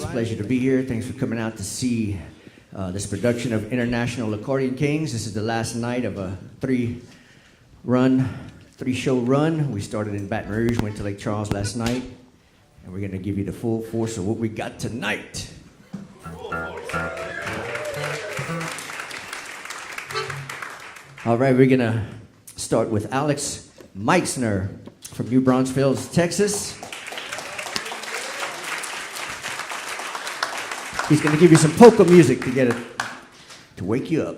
It's a pleasure to be here. Thanks for coming out to see this production of International Accordion Kings. This is the last night of a three-show run. We started in Baton Rouge, went to Lake Charles last night, and we're going to give you the full force of what we got tonight. All right, we're going to start with Alex Meixner from New Braunfels, Texas. He's going to give you some polka music to wake you up.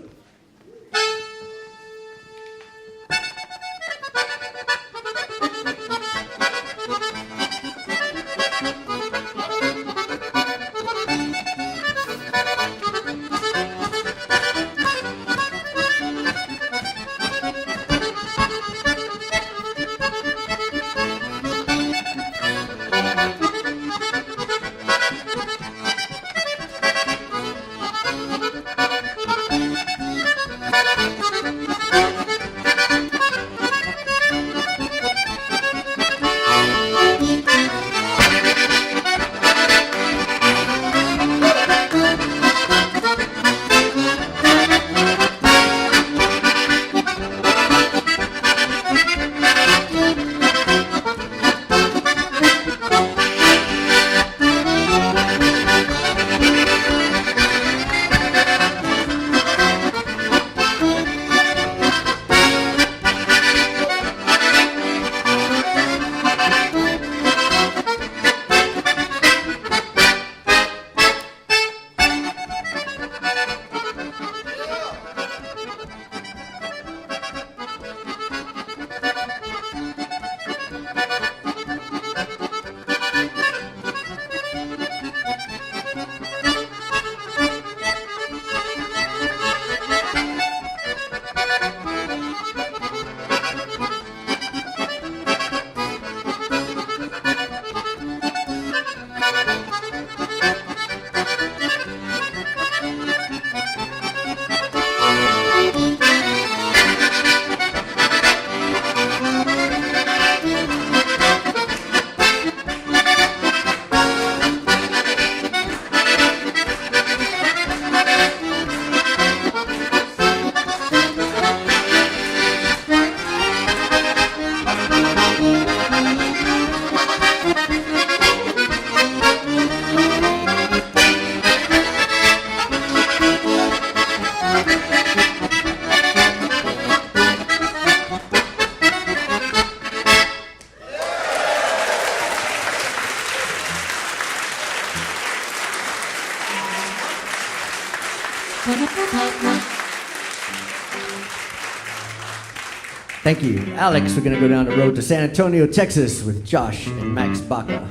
Thank you. Alex, we're going to go down the road to San Antonio, Texas with Josh and Max Baca.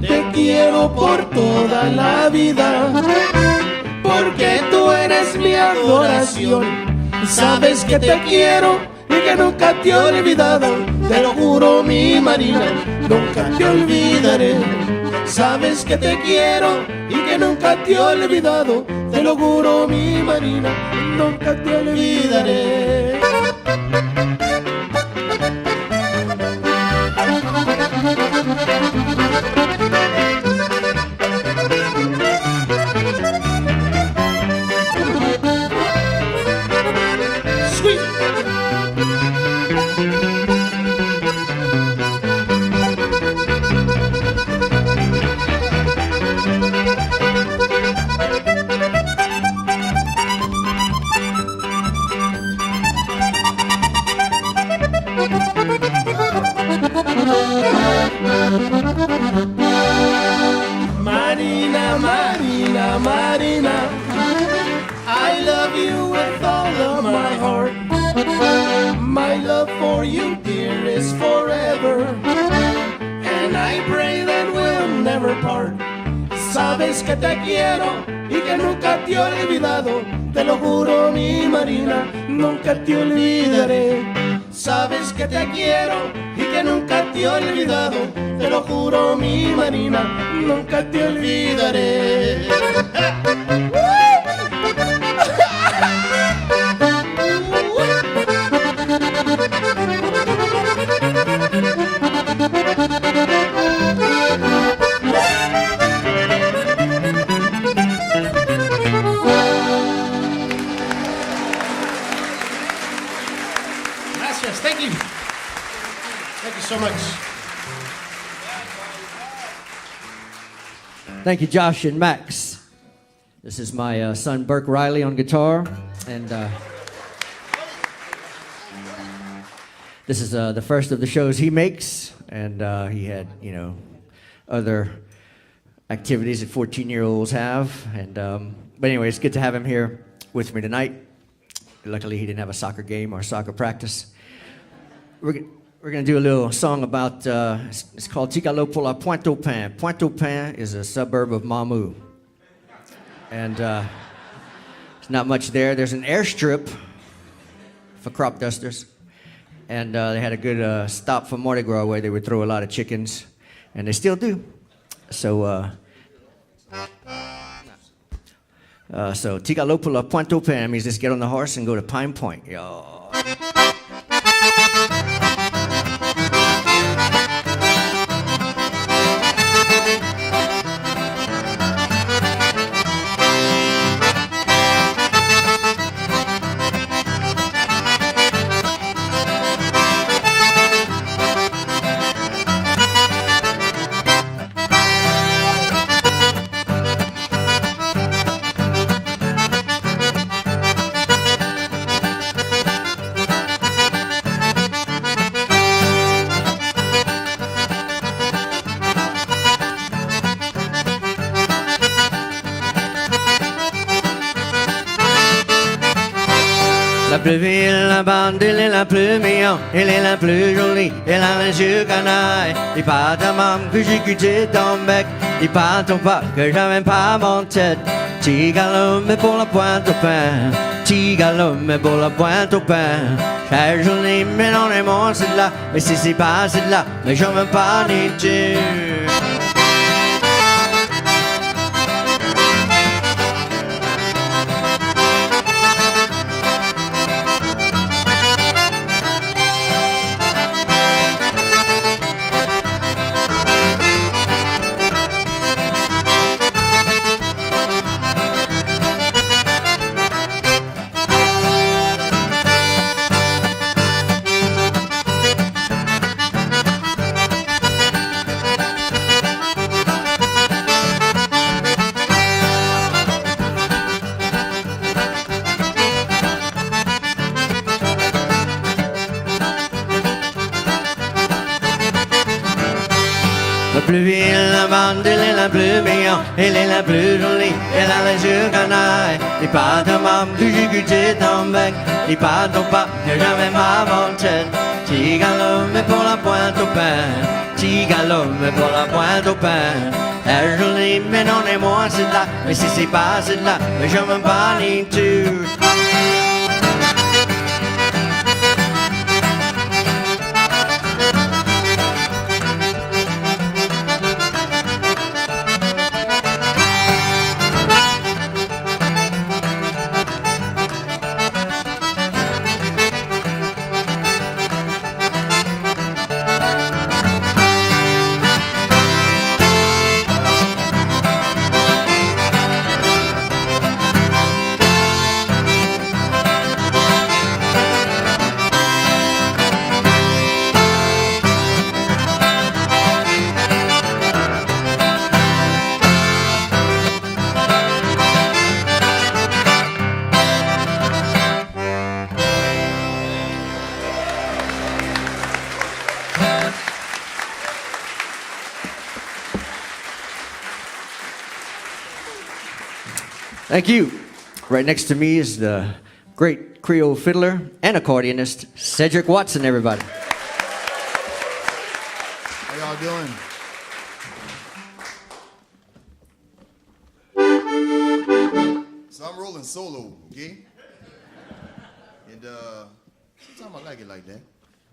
Te quiero por toda la vida, porque tú eres mi adoración. Sabes que te quiero y que nunca te he olvidado. Te lo juro, mi Marina, nunca te olvidaré. Sabes que te quiero y que nunca te he olvidado. Te lo juro, mi Marina, nunca te olvidaré. heart. My love for you, dear, is forever, and I pray that we'll never part. Sabes que te quiero y que nunca te he olvidado. Te lo juro, mi Marina, nunca te olvidaré. Sabes que te quiero y que nunca te he olvidado. Te lo juro, mi Marina, nunca te olvidaré. Gracias, thank you. Thank you so much. Thank you, Josh and Max. This is my son, Burke Riley, on guitar. And this is the first of the shows he makes. And he had, other activities that 14-year-olds have. And but anyway, it's good to have him here with me tonight. Luckily, he didn't have a soccer game or soccer practice. We're going to do a little song about, it's called Tigalo pour la Pointe-au-Pain. Pointe-au-Pain is a suburb of Mamou. And there's not much there. There's an airstrip for crop dusters. And they had a good stop for Mardi Gras where they would throw a lot of chickens. And they still do. So Tigalo pour la Pointe-au-Pain means just get on the horse and go to Pine Point. Yo. La plus vive, la bande, elle est la plus mignonne, elle est la plus jolie, elle a les yeux canailles. Il pas ta maman que j'ai cuté ton bec, il pas ton pas que j'avais pas mon tête. Tigalo, mais pour la pointe au pain, Tigalo, mais pour la pointe au pain. Très jolie, mais non, les mots c'est là, mais si c'est pas c'est là, mais je veux pas ni tu. La plus vive, la bande, elle est la plus mignonne, elle est la plus jolie, elle a les yeux canailles. Il pas de maman que j'ai goûté ton bec, il pas ton pas que j'avais ma bonne tête. Tigalo, mais pour la pointe au pain, Tigalo, mais pour la pointe au pain. Elle est jolie, mais non, et moi c'est là, mais si c'est pas c'est là, mais je me bats ni tu. Thank you. Right next to me is the great Creole fiddler and accordionist, Cedric Watson, everybody. How y'all doing? So I'm rolling solo, okay? And sometimes I like it like that.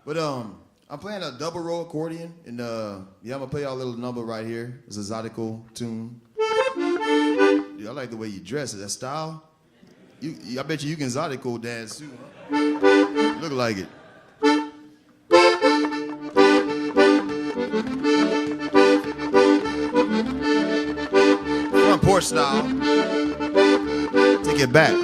But I'm playing a double roll accordion, and yeah, I'm gonna play y'all a little number right here. It's a Zydeco tune. Dude, I like the way you dress. Is that style? I bet you can Zydeco dance too, huh? Look like it. Front porch style. Take it back.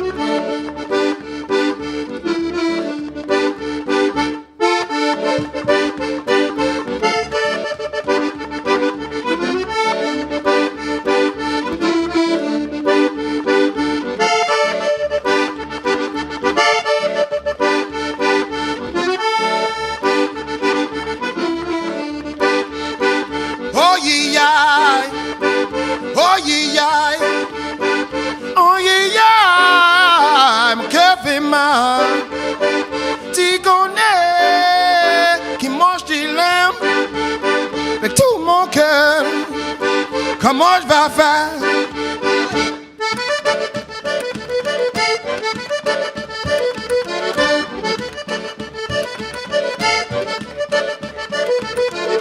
Comment je vais faire?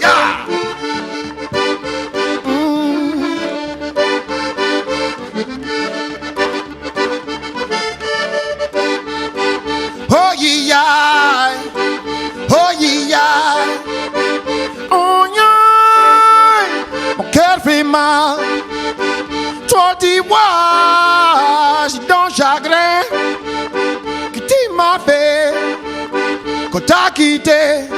Yeah. Oh yeah, oh yeah, oh yeah, mon cœur fait mal. Toi dis-moi, j'ai dans chagrin que tu m'as fait quand t'as quitté.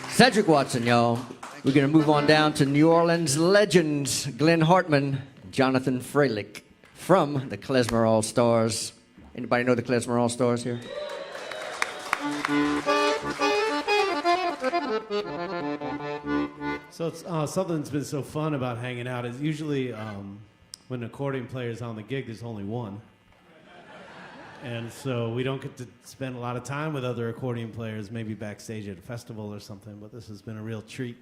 Cedric Watson, y'all. We're going to move on down to New Orleans legends, Glenn Hartman, Jonathan Freilich from the Klezmer All-Stars. Anybody know the Klezmer All-Stars here? So it's, something that's been so fun about hanging out is usually when an accordion player is on the gig, there's only one. And so we don't get to spend a lot of time with other accordion players, maybe backstage at a festival or something, but this has been a real treat,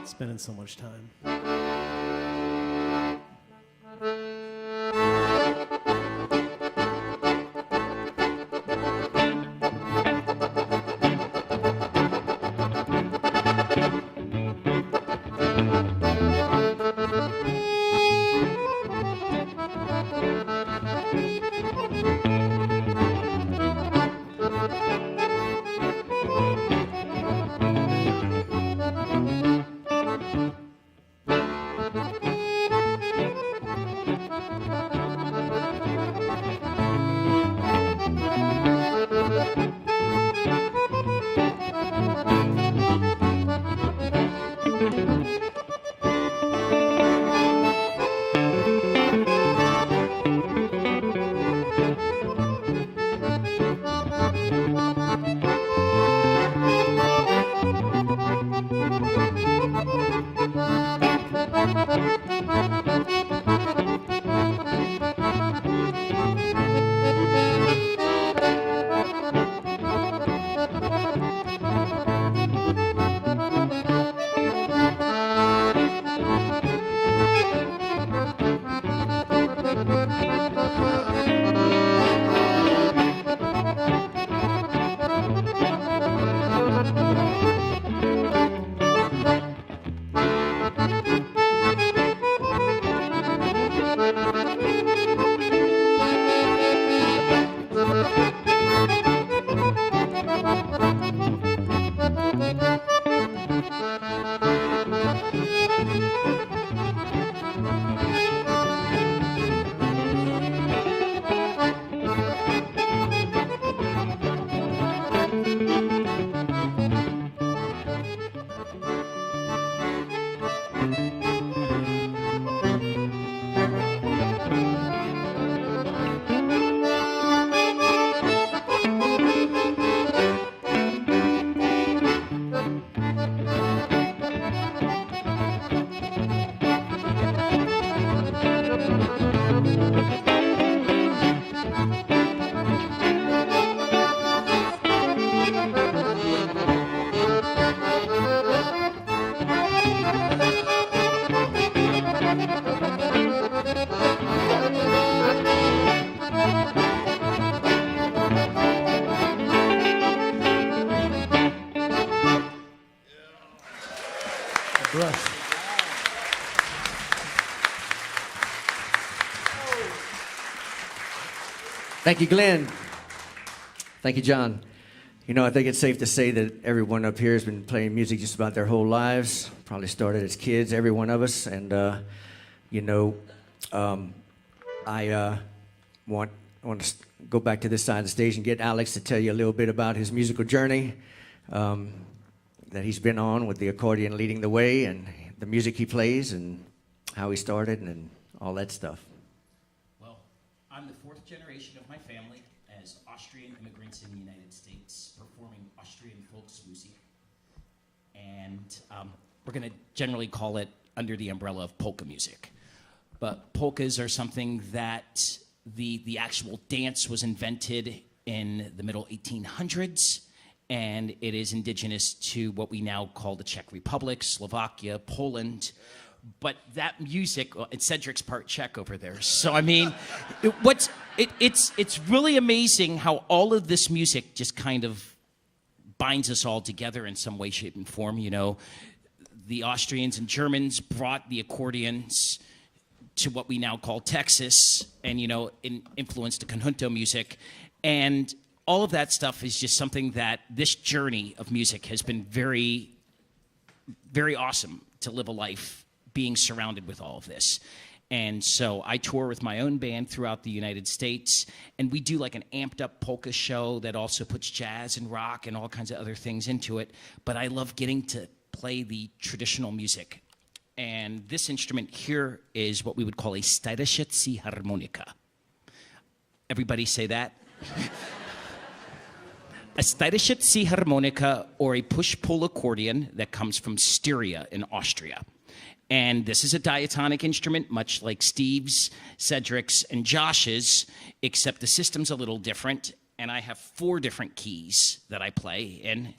spending so much time. Russ. Thank you, Glenn. Thank you, John. You know, I think it's safe to say that everyone up here has been playing music just about their whole lives. Probably started as kids, every one of us. And, I want to go back to this side of the stage and get Alex to tell you a little bit about his musical journey that he's been on with the accordion leading the way, and the music he plays and how he started and all that stuff. Well, I'm the fourth generation of my family as Austrian immigrants in the United States performing Austrian Volksmusik. And we're going to generally call it under the umbrella of polka music. But polkas are something that the actual dance was invented in the middle 1800s, and it is indigenous to what we now call the Czech Republic, Slovakia, Poland. But that music, well, it's Cedric's part Czech over there. So I mean, it's really amazing how all of this music just kind of binds us all together in some way, shape, and form. You know, the Austrians and Germans brought the accordions to what we now call Texas, and influenced the Conjunto music, and all of that stuff is just something that this journey of music has been very, very awesome to live a life being surrounded with all of this. And so I tour with my own band throughout the United States, and we do like an amped up polka show that also puts jazz and rock and all kinds of other things into it. But I love getting to play the traditional music. And this instrument here is what we would call a steirische harmonica. Everybody say that? A steirische harmonica, or a push-pull accordion that comes from Styria in Austria. And this is a diatonic instrument, much like Steve's, Cedric's, and Josh's, except the system's a little different. And I have 4 different keys that I play in.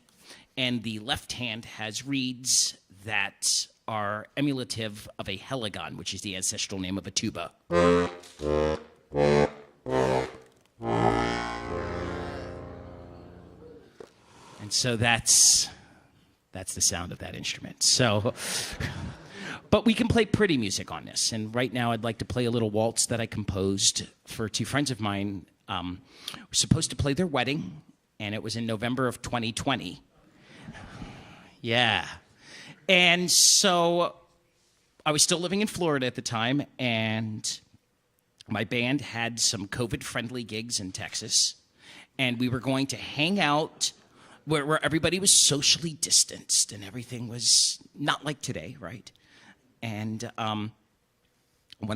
And the left hand has reeds that are emulative of a heligon, which is the ancestral name of a tuba. And so that's the sound of that instrument. So, but we can play pretty music on this. And right now I'd like to play a little waltz that I composed for 2 friends of mine. We're supposed to play their wedding, and it was in November of 2020. Yeah. And so I was still living in Florida at the time, and my band had some COVID-friendly gigs in Texas, and we were going to hang out where everybody was socially distanced and everything was not like today, right? And one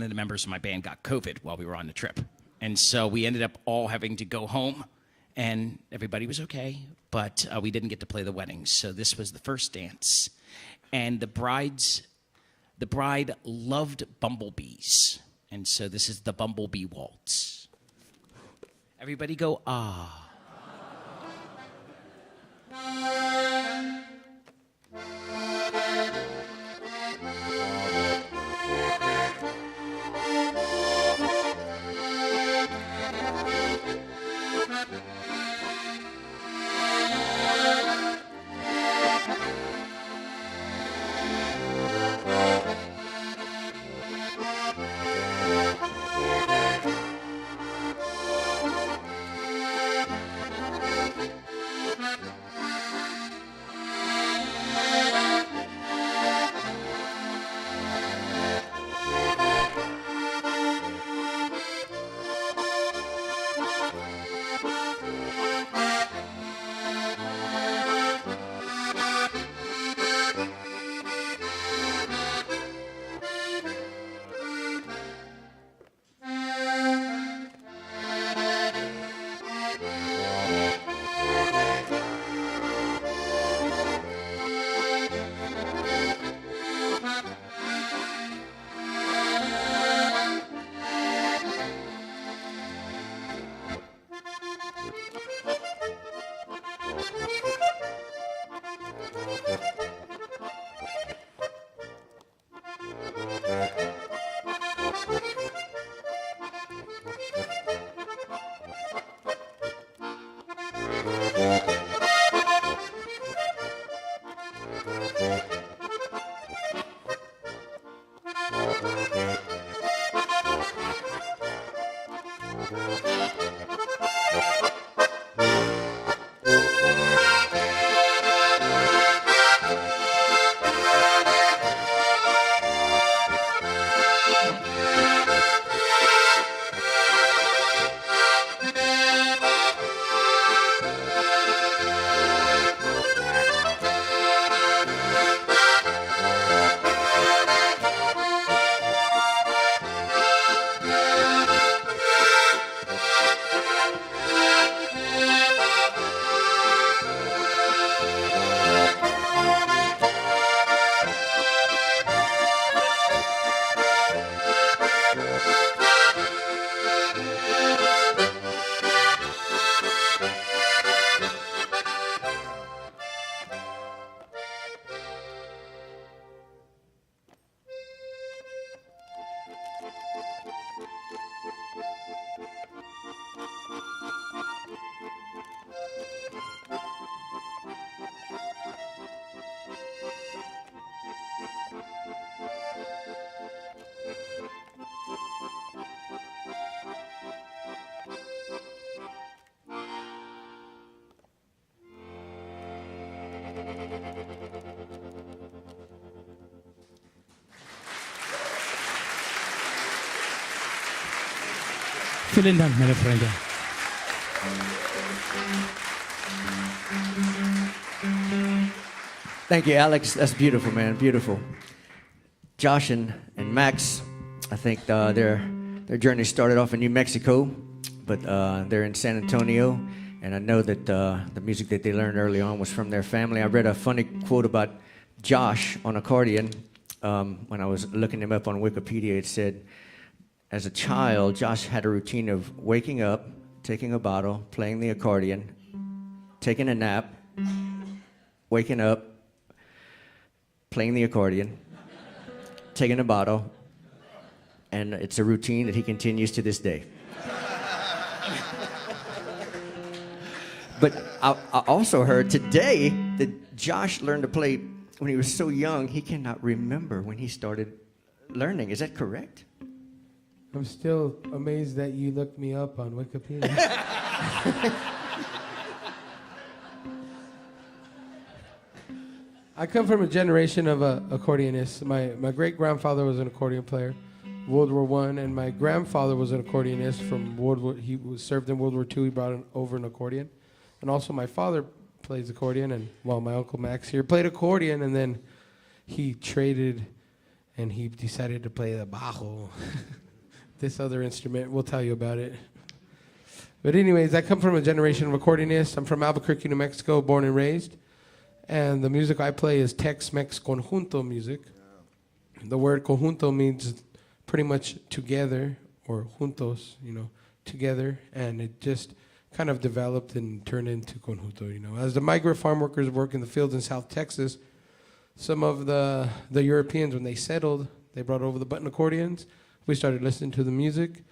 of the members of my band got COVID while we were on the trip. And so we ended up all having to go home, and everybody was okay, but we didn't get to play the wedding. So this was the first dance. And the bride loved bumblebees. And so this is the Bumblebee Waltz. Everybody go, ah. Vielen Dank, meine Freunde. Thank you, Alex. That's beautiful, man. Beautiful. Josh and Max, I think their journey started off in New Mexico, but they're in San Antonio, and I know that the music that they learned early on was from their family. I read a funny quote about Josh on accordion. When I was looking him up on Wikipedia, it said, as a child, Josh had a routine of waking up, taking a bottle, playing the accordion, taking a nap, waking up, playing the accordion, taking a bottle, and it's a routine that he continues to this day. But I also heard today that Josh learned to play when he was so young, he cannot remember when he started learning. Is that correct? I'm still amazed that you looked me up on Wikipedia. I come from a generation of accordionists. My great-grandfather was an accordion player, World War I, and my grandfather was an accordionist from World War. He was served in World War II. He brought over an accordion, and also my father plays accordion, and well, my uncle Max here played accordion, and then he traded, and he decided to play the bajo. This other instrument, we'll tell you about it. But anyways, I come from a generation of accordionists. I'm from Albuquerque, New Mexico, born and raised. And the music I play is Tex-Mex Conjunto music. The word conjunto means pretty much together, or juntos, together. And it just kind of developed and turned into conjunto, As the migrant farm workers work in the fields in South Texas, some of the Europeans, when they settled, they brought over the button accordions. We started listening to the music,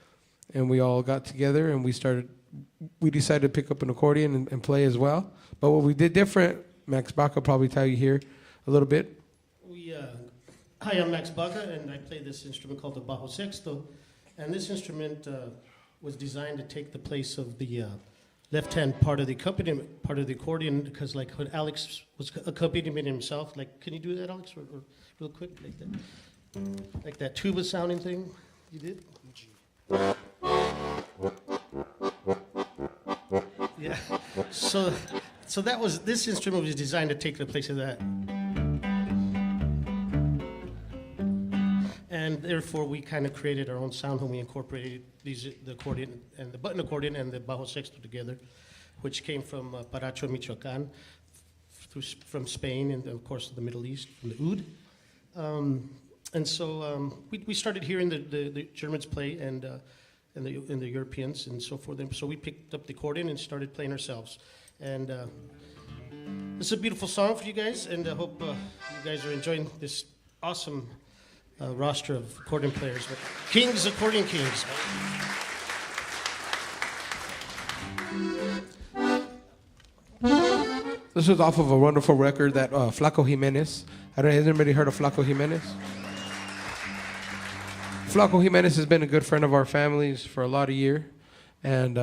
and we all got together, and we decided to pick up an accordion and play as well. But what we did different, Max Baca will probably tell you here a little bit. Hi, I'm Max Baca, and I play this instrument called the bajo sexto. And this instrument was designed to take the place of the left-hand part of the accompaniment, part of the accordion, because like when Alex was accompanying himself, like, can you do that, Alex, or real quick, like that? Like that tuba sounding thing you did? Yeah. So that was, this instrument was designed to take the place of that. And therefore we kind of created our own sound when we incorporated the accordion and the button accordion and the bajo sexto together, which came from Paracho, Michoacan, from Spain and of course the Middle East, from the oud. And so we started hearing the Germans play and the Europeans and so forth. So we picked up the accordion and started playing ourselves. And this is a beautiful song for you guys, and I hope you guys are enjoying this awesome roster of accordion players. But Kings, Accordion Kings. This was off of a wonderful record that Flaco Jimenez. Has anybody heard of Flaco Jimenez? Flaco Jimenez has been a good friend of our families for a lot of years. And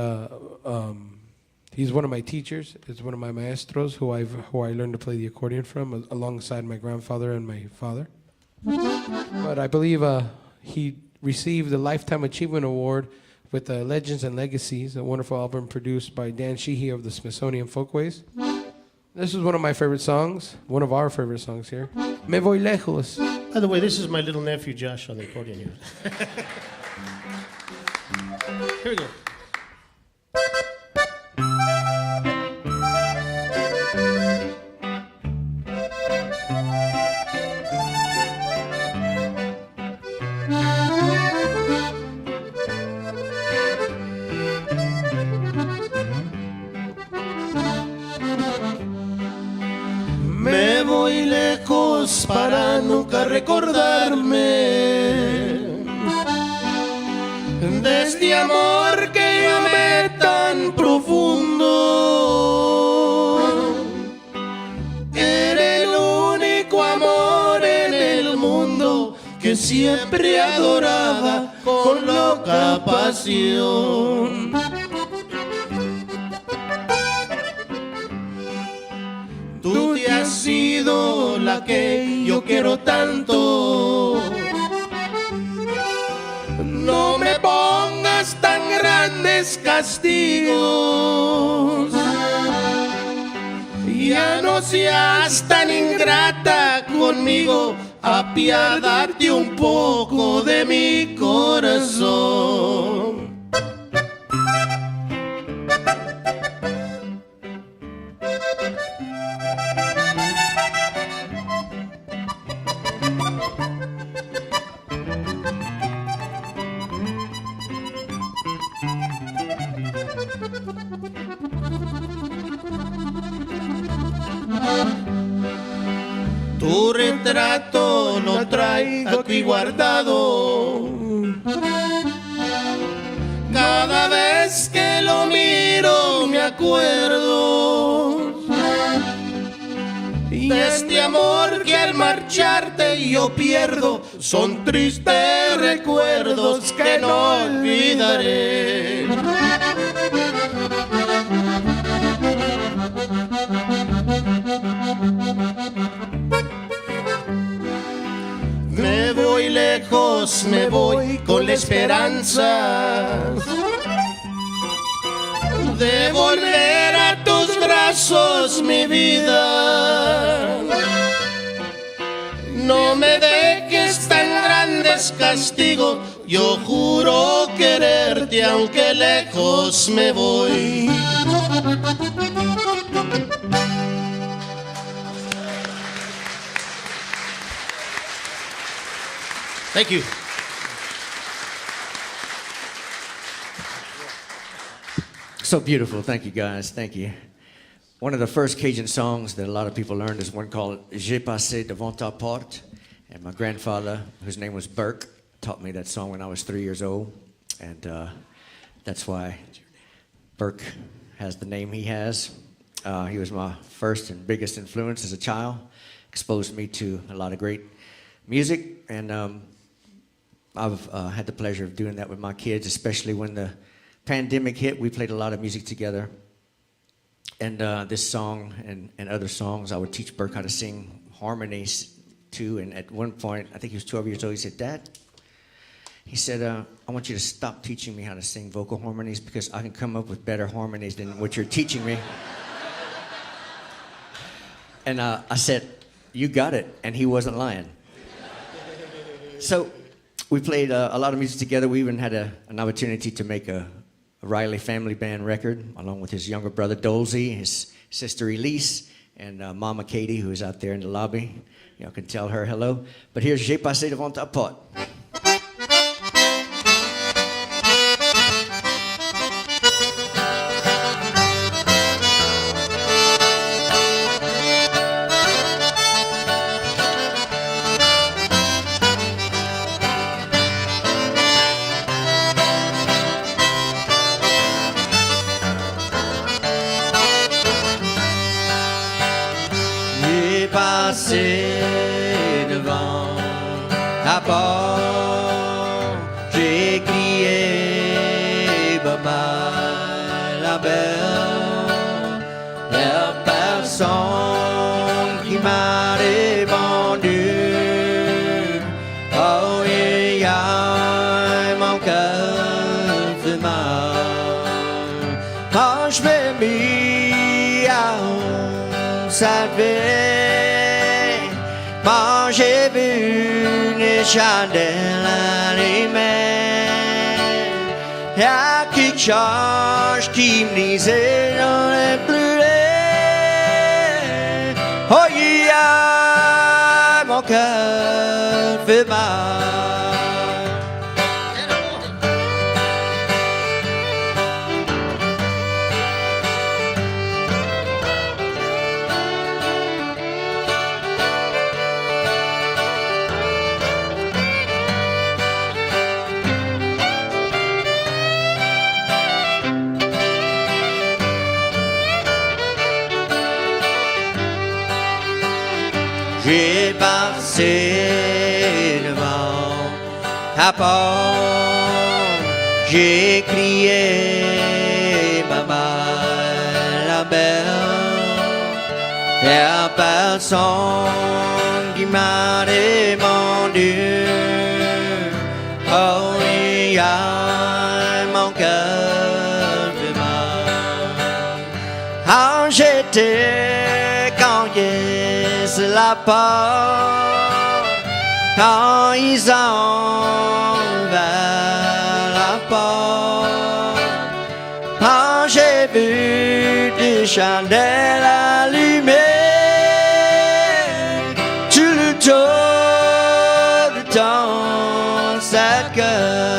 he's one of my teachers. He's one of my maestros who I learned to play the accordion from alongside my grandfather and my father. But I believe he received the Lifetime Achievement Award with Legends and Legacies, a wonderful album produced by Dan Sheehy of the Smithsonian Folkways. This is one of my favorite songs, one of our favorite songs here. Me voy lejos. By the way, this is my little nephew Josh on the accordion here. Here we go. Me voy lejos para nunca recordarme de este amor que yo amé tan profundo. Era el único amor en el mundo que siempre adoraba con loca pasión. Tú te has sido la que yo quiero tanto. No me pongas tan grandes castigos. Ya no seas tan ingrata conmigo. Apiádate un poco de mi corazón. Tu retrato lo traigo aquí guardado. Cada vez que lo miro me acuerdo de este amor que al marcharte yo pierdo. Son tristes recuerdos que no olvidaré. Me voy lejos, me voy con la esperanza de volver a tus brazos, mi vida. No me dejes tan grandes castigos, yo juro quererte aunque lejos me voy. Thank you. So beautiful. Thank you, guys. Thank you. One of the first Cajun songs that a lot of people learned is one called J'ai passé devant ta porte. And my grandfather, whose name was Burke, taught me that song when I was 3 years old. And that's why Burke has the name he has. He was my first and biggest influence as a child. Exposed me to a lot of great music. And I've had the pleasure of doing that with my kids, especially when the pandemic hit. We played a lot of music together. And this song and other songs, I would teach Burke how to sing harmonies too. And at one point, I think he was 12 years old, he said, "Dad," he said, "I want you to stop teaching me how to sing vocal harmonies because I can come up with better harmonies than what you're teaching me." And I said, "You got it." And he wasn't lying. So we played a lot of music together. We even had an opportunity to make a Riley family band record, along with his younger brother Dolzy, his sister Elise, and Mama Katie, who is out there in the lobby. Y'all can tell her hello. But here's J'ai passé devant ta porte. Passé devant ta porte, salver. Moi j'ai vu les chandelles allumées. Y a quelque chose qui me disait dans les brûlés. Oh yeah, mon cœur fait mal. J'ai passé devant ta porte, j'ai crié maman la belle, y'a personne qui m'a demandé, oh il y a mon cœur fait mal, quand j'étais quand c'est la porte, quand ils ont ouvert la porte, quand j'ai vu des chandelles allumées, tout le tour de ton cercueil.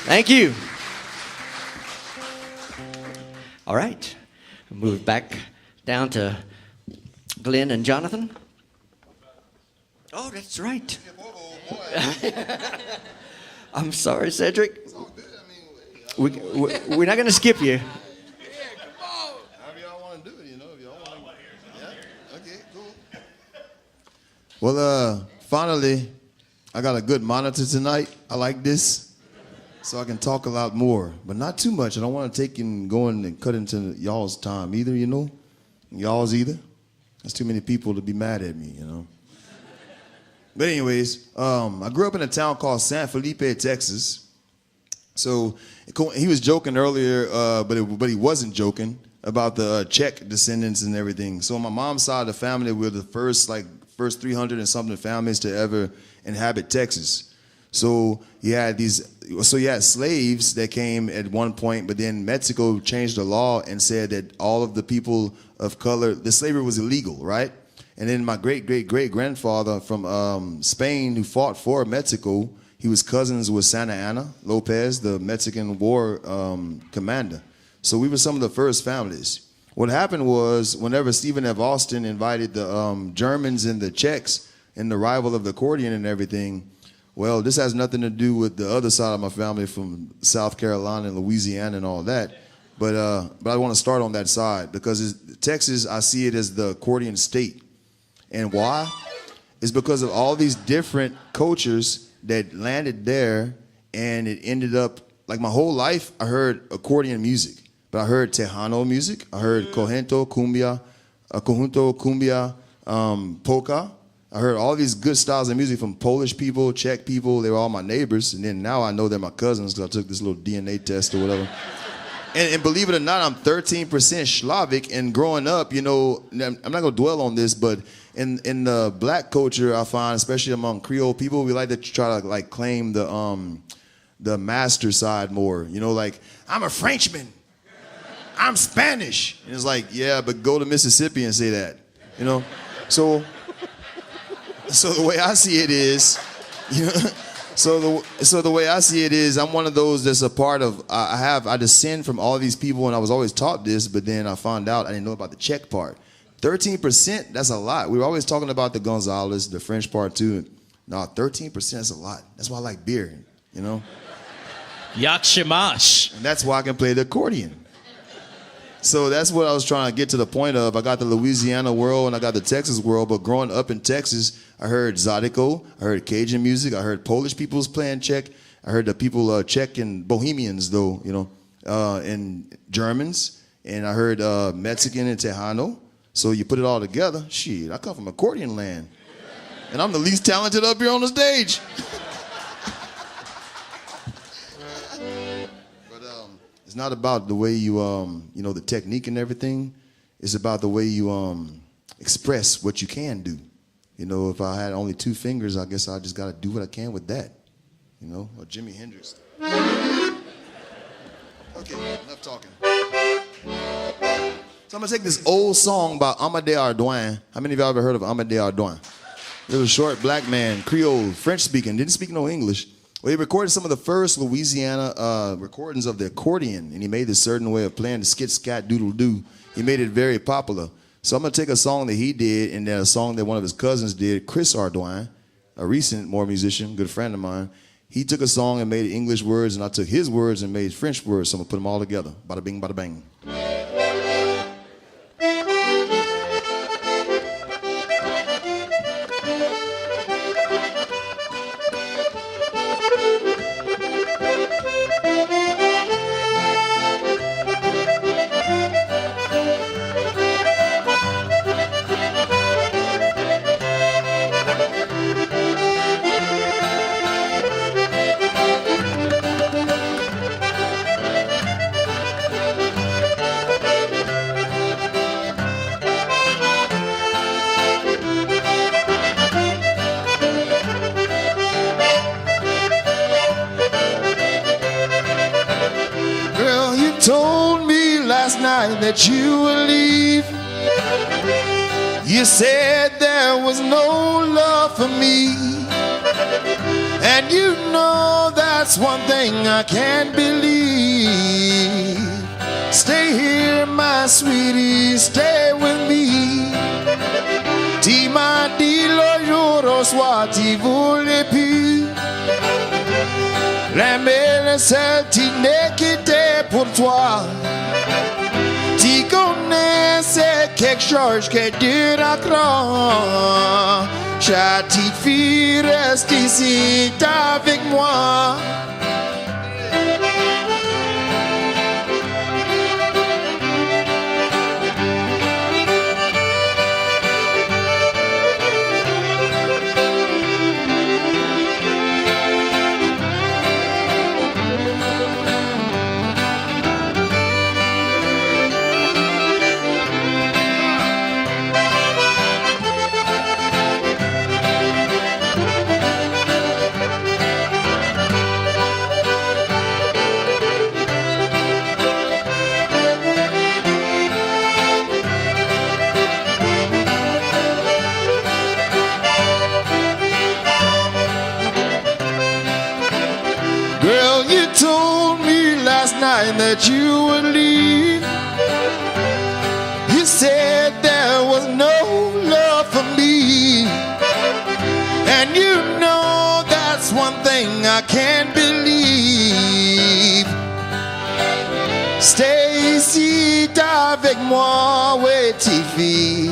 Thank you. All right. Move back down to Glenn and Jonathan. Oh, that's right. I'm sorry, Cedric. We're not going to skip you. However y'all want to do it, you know. If y'all want to, yeah. Okay, cool. Well, finally, I got a good monitor tonight. I like this. So I can talk a lot more, but not too much. I don't want to take and go in and cut into y'all's time either, you know? Y'all's either. There's too many people to be mad at me, you know? But anyways, I grew up in a town called San Felipe, Texas. So he was joking earlier, but he wasn't joking about the Czech descendants and everything. So on my mom's side of the family, we're the first 300 and something families to ever inhabit Texas. So you had slaves that came at one point, but then Mexico changed the law and said that all of the people of color, the slavery was illegal, right? And then my great-great-great-grandfather from Spain who fought for Mexico, he was cousins with Santa Anna Lopez, the Mexican war commander. So we were some of the first families. What happened was whenever Stephen F. Austin invited the Germans and the Czechs and the arrival of the accordion and everything, well, this has nothing to do with the other side of my family from South Carolina and Louisiana and all that. But I want to start on that side because Texas, I see it as the accordion state. And why? It's because of all these different cultures that landed there, and it ended up, like my whole life, I heard accordion music. But I heard Tejano music. I heard Conjunto, Cumbia, Polka. I heard all these good styles of music from Polish people, Czech people. They were all my neighbors. And then now I know they're my cousins because I took this little DNA test or whatever. And believe it or not, I'm 13% Slavic. And growing up, you know, I'm not going to dwell on this, but in the black culture, I find, especially among Creole people, we like to try to like claim the master side more. You know, like, I'm a Frenchman, I'm Spanish. And it's like, yeah, but go to Mississippi and say that. You know, so the way I see it is, you know, so the way I see it is, I'm one of those that's a part of. I descend from all these people, and I was always taught this, but then I found out I didn't know about the Czech part. 13%, that's a lot. We were always talking about the Gonzales, the French part too. No, 13%, that's a lot. That's why I like beer, you know? Yak Shamash. And that's why I can play the accordion. So that's what I was trying to get to the point of. I got the Louisiana world and I got the Texas world, but growing up in Texas, I heard Zydeco, I heard Cajun music, I heard Polish people's playing Czech, I heard the people Czech and Bohemians though, you know, and Germans, and I heard Mexican and Tejano. So you put it all together, shit, I come from accordion land. And I'm the least talented up here on the stage. But it's not about the way you, you know, the technique and everything. It's about the way you express what you can do. You know, if I had only 2 fingers, I guess I just got to do what I can with that. You know, or Jimi Hendrix. Okay, enough talking. So I'm going to take this old song by Amadé Ardoin. How many of y'all ever heard of Amadé Ardoin? He was a short black man, Creole, French speaking, didn't speak no English. Well, he recorded some of the first Louisiana recordings of the accordion, and he made this certain way of playing the skit, scat, doodle, doo. He made it very popular. So I'm going to take a song that he did, and then a song that one of his cousins did, Chris Ardoin, a recent more musician, good friend of mine. He took a song and made English words, and I took his words and made French words, so I'm going to put them all together. Bada bing, bada bang. That you will leave. You said there was no love for me, and you know that's one thing I can't believe. Stay here, my sweetie, stay with me. Ti m'as dit le jour au soir, tu voulais plus. L'aimer le seul, tu n'es quitté pour toi. Tu connais, c'est quelque chose qui dure encore. Cha petite fille, reste ici avec moi. That you would leave. You said there was no love for me, and you know that's one thing I can't believe. Stay ici avec moi, ouais, tes filles.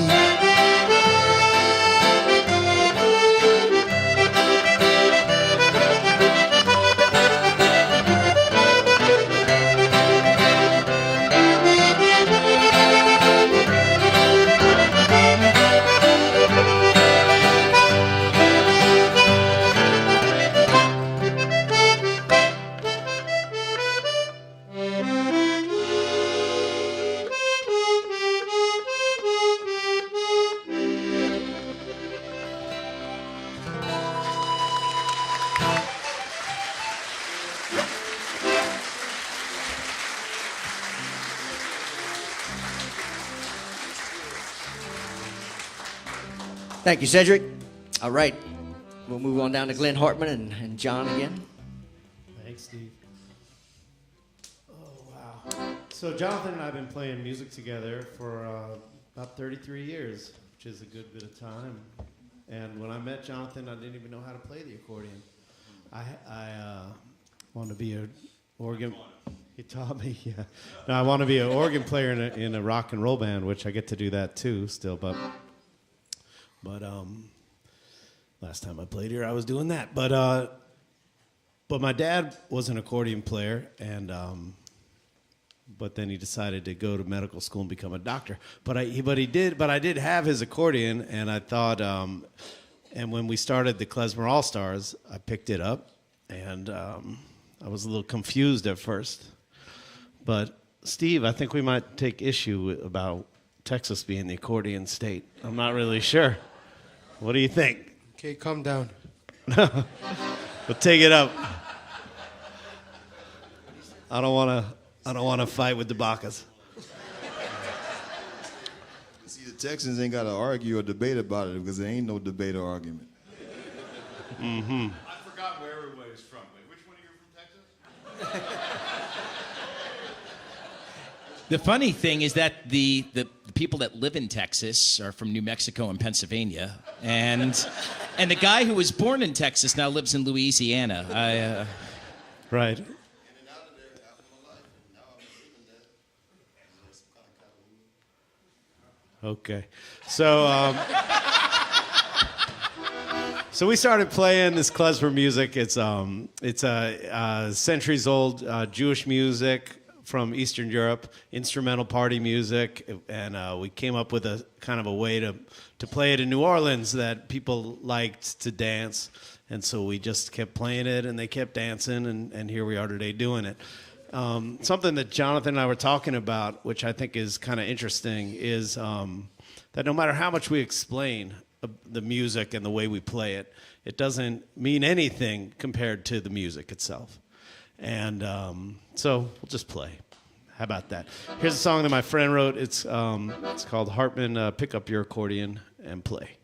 Thank you, Cedric. All right. We'll move on down to Glenn Hartman and John again. Thanks, Steve. Oh, wow. So Jonathan and I have been playing music together for about 33 years, which is a good bit of time. And when I met Jonathan, I didn't even know how to play the accordion. I wanted to be an organ. He taught me, yeah. No, I want to be an organ player in a rock and roll band, which I get to do that too still. But last time I played here, I was doing that. But my dad was an accordion player, and but then he decided to go to medical school and become a doctor. But I did have his accordion, and I thought, and when we started the Klezmer All Stars, I picked it up, and I was a little confused at first. But Steve, I think we might take issue about Texas being the accordion state. I'm not really sure. What do you think? Okay, calm down. We'll take it up. I don't want to fight with the Bacas. See, the Texans ain't got to argue or debate about it because there ain't no debate or argument. Mm-hmm. I forgot where everybody's from. Wait, which one of you are from Texas? The funny thing is that the people that live in Texas are from New Mexico and Pennsylvania, and the guy who was born in Texas now lives in Louisiana. Right. Okay. So so we started playing this klezmer music. It's centuries old Jewish music from Eastern Europe, instrumental party music, and we came up with a kind of a way to play it in New Orleans that people liked to dance, and so we just kept playing it, and they kept dancing, and here we are today doing it. Something that Jonathan and I were talking about, which I think is kind of interesting, is that no matter how much we explain the music and the way we play it, it doesn't mean anything compared to the music itself. And so we'll just play. How about that? Here's a song that my friend wrote. It's called Hartman, Pick Up Your Accordion and Play.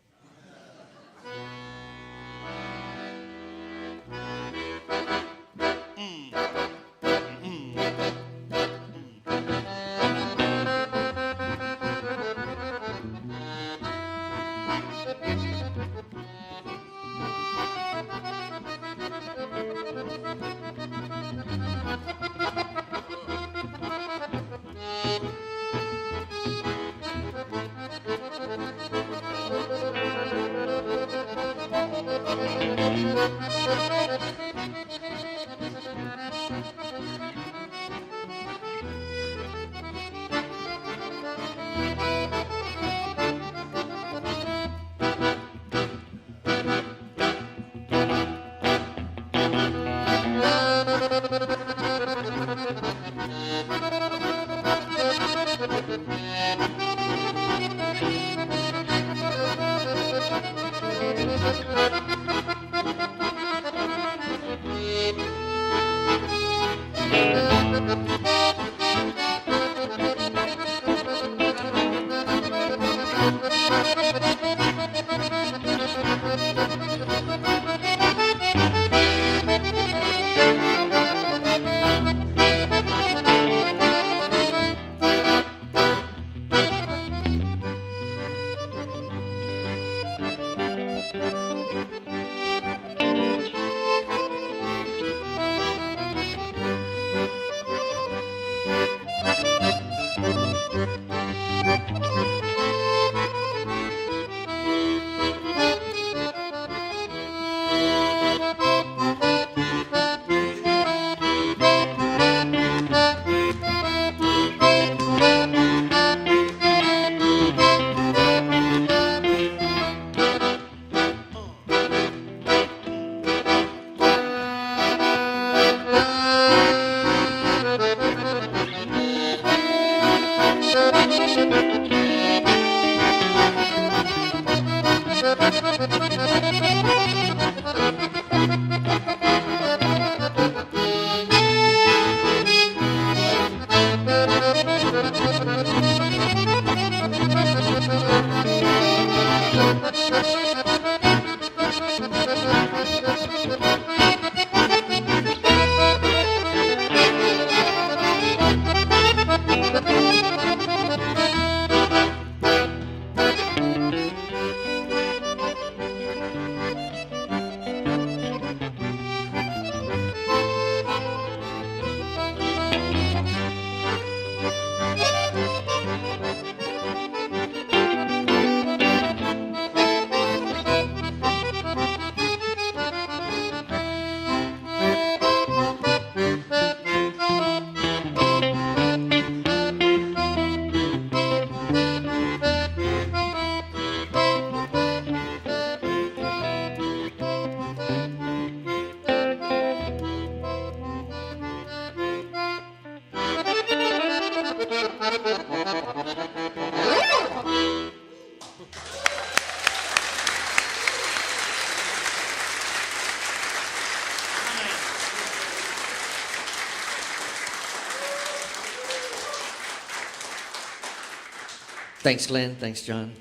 Thanks, Glenn. Thanks, John.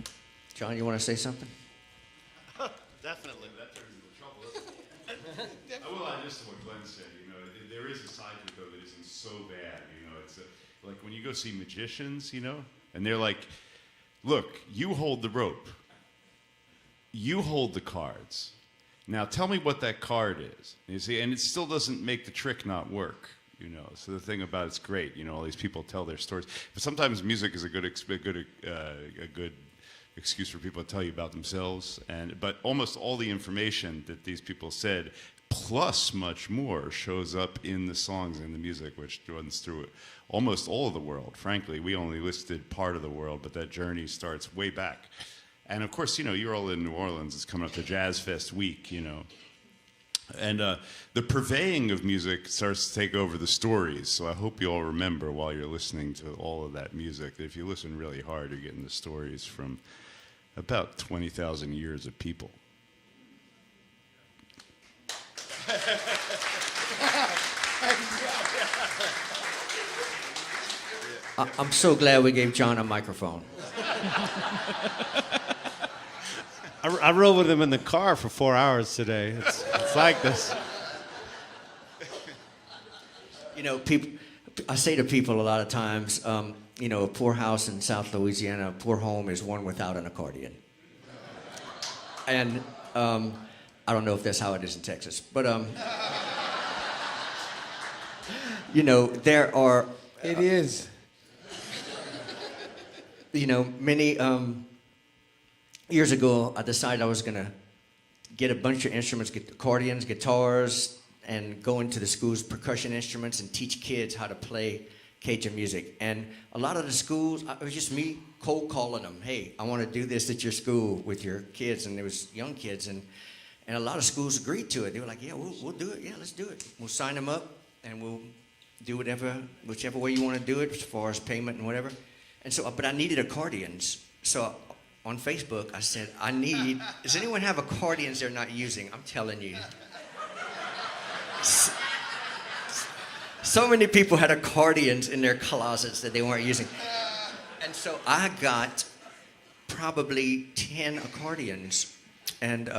John, you want to say something? Definitely. That turns into trouble, isn't it? Well, I just what Glenn said, you know, there is a side to it, though, that isn't so bad, you know. It's like when you go see magicians, you know, and they're like, look, you hold the rope. You hold the cards. Now tell me what that card is. You see, and it still doesn't make the trick not work. You know, so the thing about it's great. You know, all these people tell their stories, but sometimes music is a good excuse for people to tell you about themselves. But almost all the information that these people said, plus much more, shows up in the songs and the music, which runs through almost all of the world. Frankly, we only listed part of the world, but that journey starts way back. And of course, you know, you're all in New Orleans. It's coming up to Jazz Fest week. You know. And the purveying of music starts to take over the stories. So I hope you all remember while you're listening to all of that music that if you listen really hard, you're getting the stories from about 20,000 years of people. I'm so glad we gave John a microphone. I rode with him in the car for 4 hours today. It's like this. You know, I say to people a lot of times, you know, a poor house in South Louisiana, a poor home is one without an accordion. And I don't know if that's how it is in Texas, but you know, there are. It is. You know, many years ago, I decided I was gonna get a bunch of instruments, get accordions, guitars, and go into the schools, percussion instruments, and teach kids how to play Cajun music. And a lot of the schools, it was just me cold calling them. Hey, I want to do this at your school with your kids, and it was young kids, and a lot of schools agreed to it. They were like, yeah, we'll do it. Yeah, let's do it. We'll sign them up, and we'll do whichever way you want to do it as far as payment and whatever. And so, but I needed accordions, so on Facebook I said, does anyone have accordions they're not using? I'm telling you. So many people had accordions in their closets that they weren't using. And so I got probably 10 accordions. And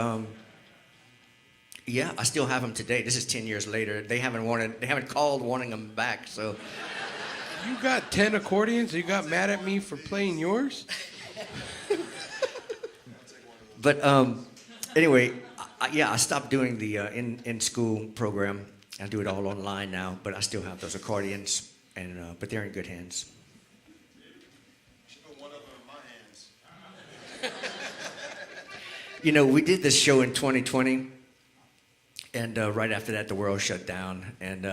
yeah, I still have them today. This is 10 years later. They haven't called wanting them back, so. You got 10 accordions? You got mad at me for playing yours? But anyway, I stopped doing the in-school program. I do it all online now, but I still have those accordions, but they're in good hands. Should put one of them in my hands. You know, we did this show in 2020, and right after that, the world shut down. And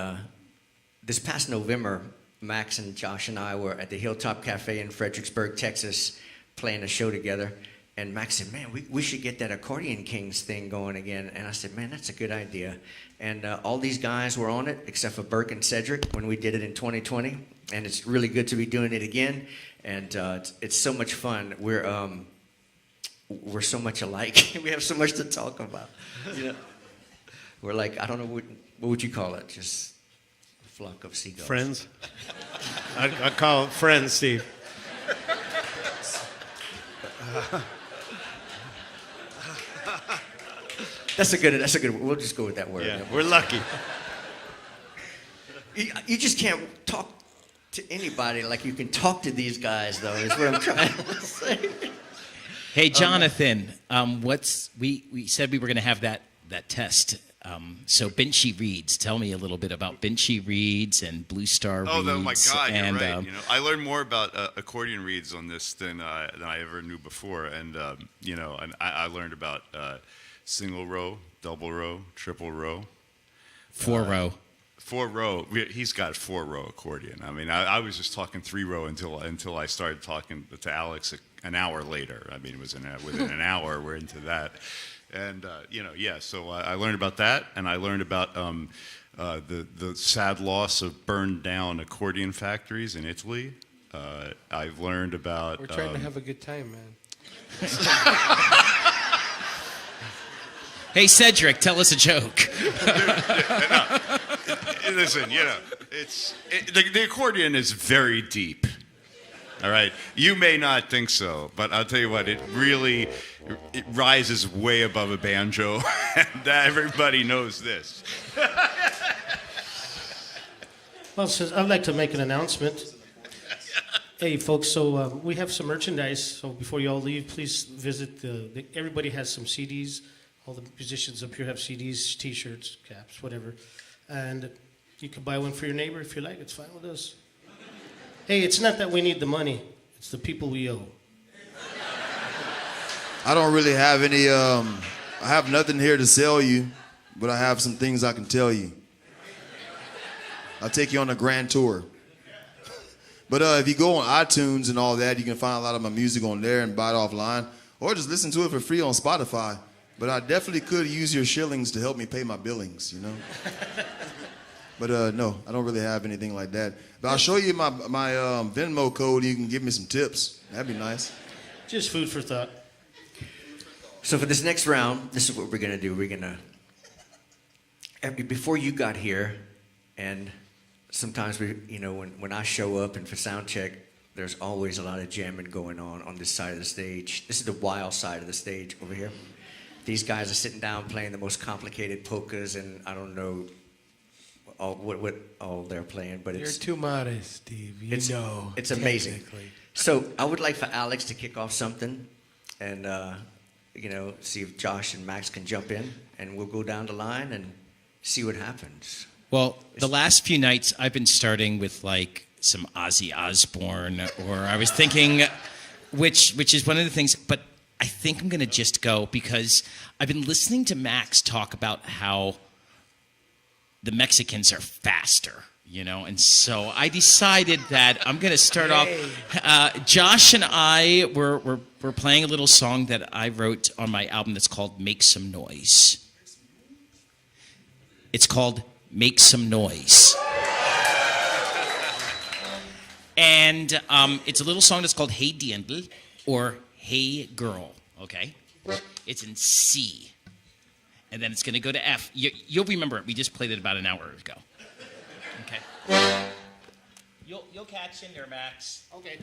this past November, Max and Josh and I were at the Hilltop Cafe in Fredericksburg, Texas, playing a show together. And Max said, man, we should get that Accordion Kings thing going again. And I said, man, that's a good idea. And all these guys were on it, except for Burke and Cedric, when we did it in 2020. And it's really good to be doing it again. And it's so much fun. We're so much alike. We have so much to talk about. You know, we're like, I don't know, what would you call it? Just a flock of seagulls. Friends? I call it friends, Steve. That's a good. We'll just go with that word. Yeah, we're lucky. You just can't talk to anybody like you can talk to these guys, though. Is what I'm trying to say. Hey, Jonathan, we said we were going to have that test. So Benchy reeds. Tell me a little bit about Benchy reeds and Blue Star reeds. Oh my God, and, you're right. You know, I learned more about accordion reeds on this than I ever knew before, and you know, and I learned about single row, double row, triple row, 4-row. 4-row. He's got 4-row accordion. I mean, I was just talking 3-row until I started talking to Alex an hour later. I mean, it was within an hour. We're into that. And, you know, yeah, so I learned about that, and I learned about the sad loss of burned down accordion factories in Italy. I've learned about. We're trying to have a good time, man. Hey, Cedric, tell us a joke. Listen, the accordion is very deep. All right, you may not think so, but I'll tell you what, it rises way above a banjo, and everybody knows this. Well, I'd like to make an announcement. Hey, folks, so we have some merchandise. So before you all leave, please visit everybody has some CDs. All the musicians up here have CDs, T-shirts, caps, whatever. And you can buy one for your neighbor if you like. It's fine with us. Hey, it's not that we need the money. It's the people we owe. I don't really have any, I have nothing here to sell you, but I have some things I can tell you. I'll take you on a grand tour. But if you go on iTunes and all that, you can find a lot of my music on there and buy it offline, or just listen to it for free on Spotify. But I definitely could use your shillings to help me pay my billings, you know? But no, I don't really have anything like that. But I'll show you my Venmo code. You can give me some tips. That'd be nice. Just food for thought. So for this next round, this is what we're going to do. We're going to, before you got here, and sometimes when I show up and for sound check, there's always a lot of jamming going on this side of the stage. This is the wild side of the stage over here. These guys are sitting down playing the most complicated polkas, and I don't know what all they're playing, but You're too modest, Steve. It's amazing. So I would like for Alex to kick off something, and see if Josh and Max can jump in, and we'll go down the line and see what happens. Well, the last few nights I've been starting with like some Ozzy Osbourne, or I was thinking, which is one of the things, but I think I'm going to just go because I've been listening to Max talk about how the Mexicans are faster, and so I decided that I'm going to start off. Josh and I were playing a little song that I wrote on my album that's called Make Some Noise. It's called Make Some Noise. And it's a little song that's called Hey Diendl, or Hey Girl, okay? It's in C. And then it's going to go to F. You'll remember it. We just played it about an hour ago. Okay. You'll catch in there, Max. Okay.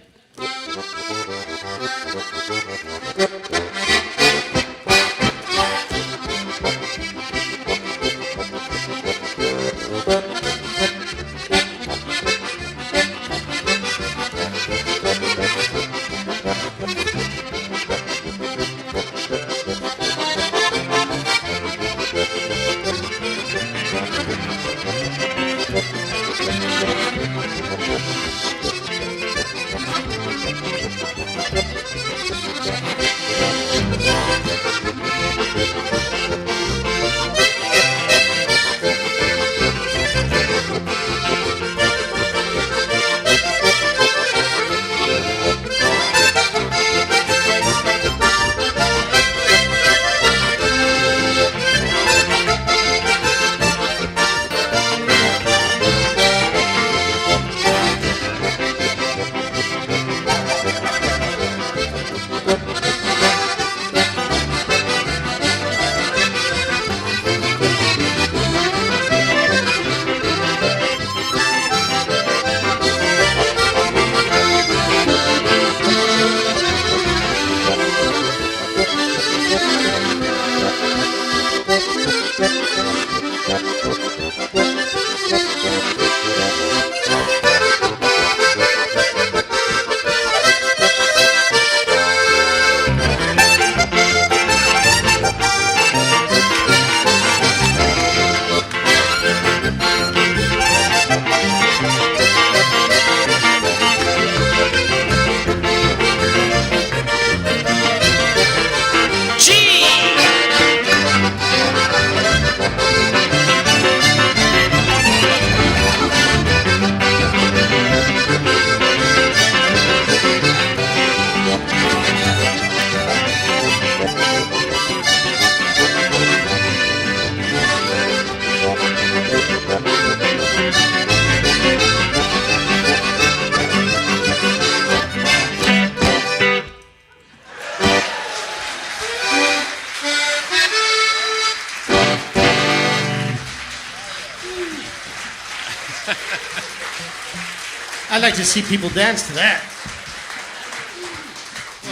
I'd like to see people dance to that.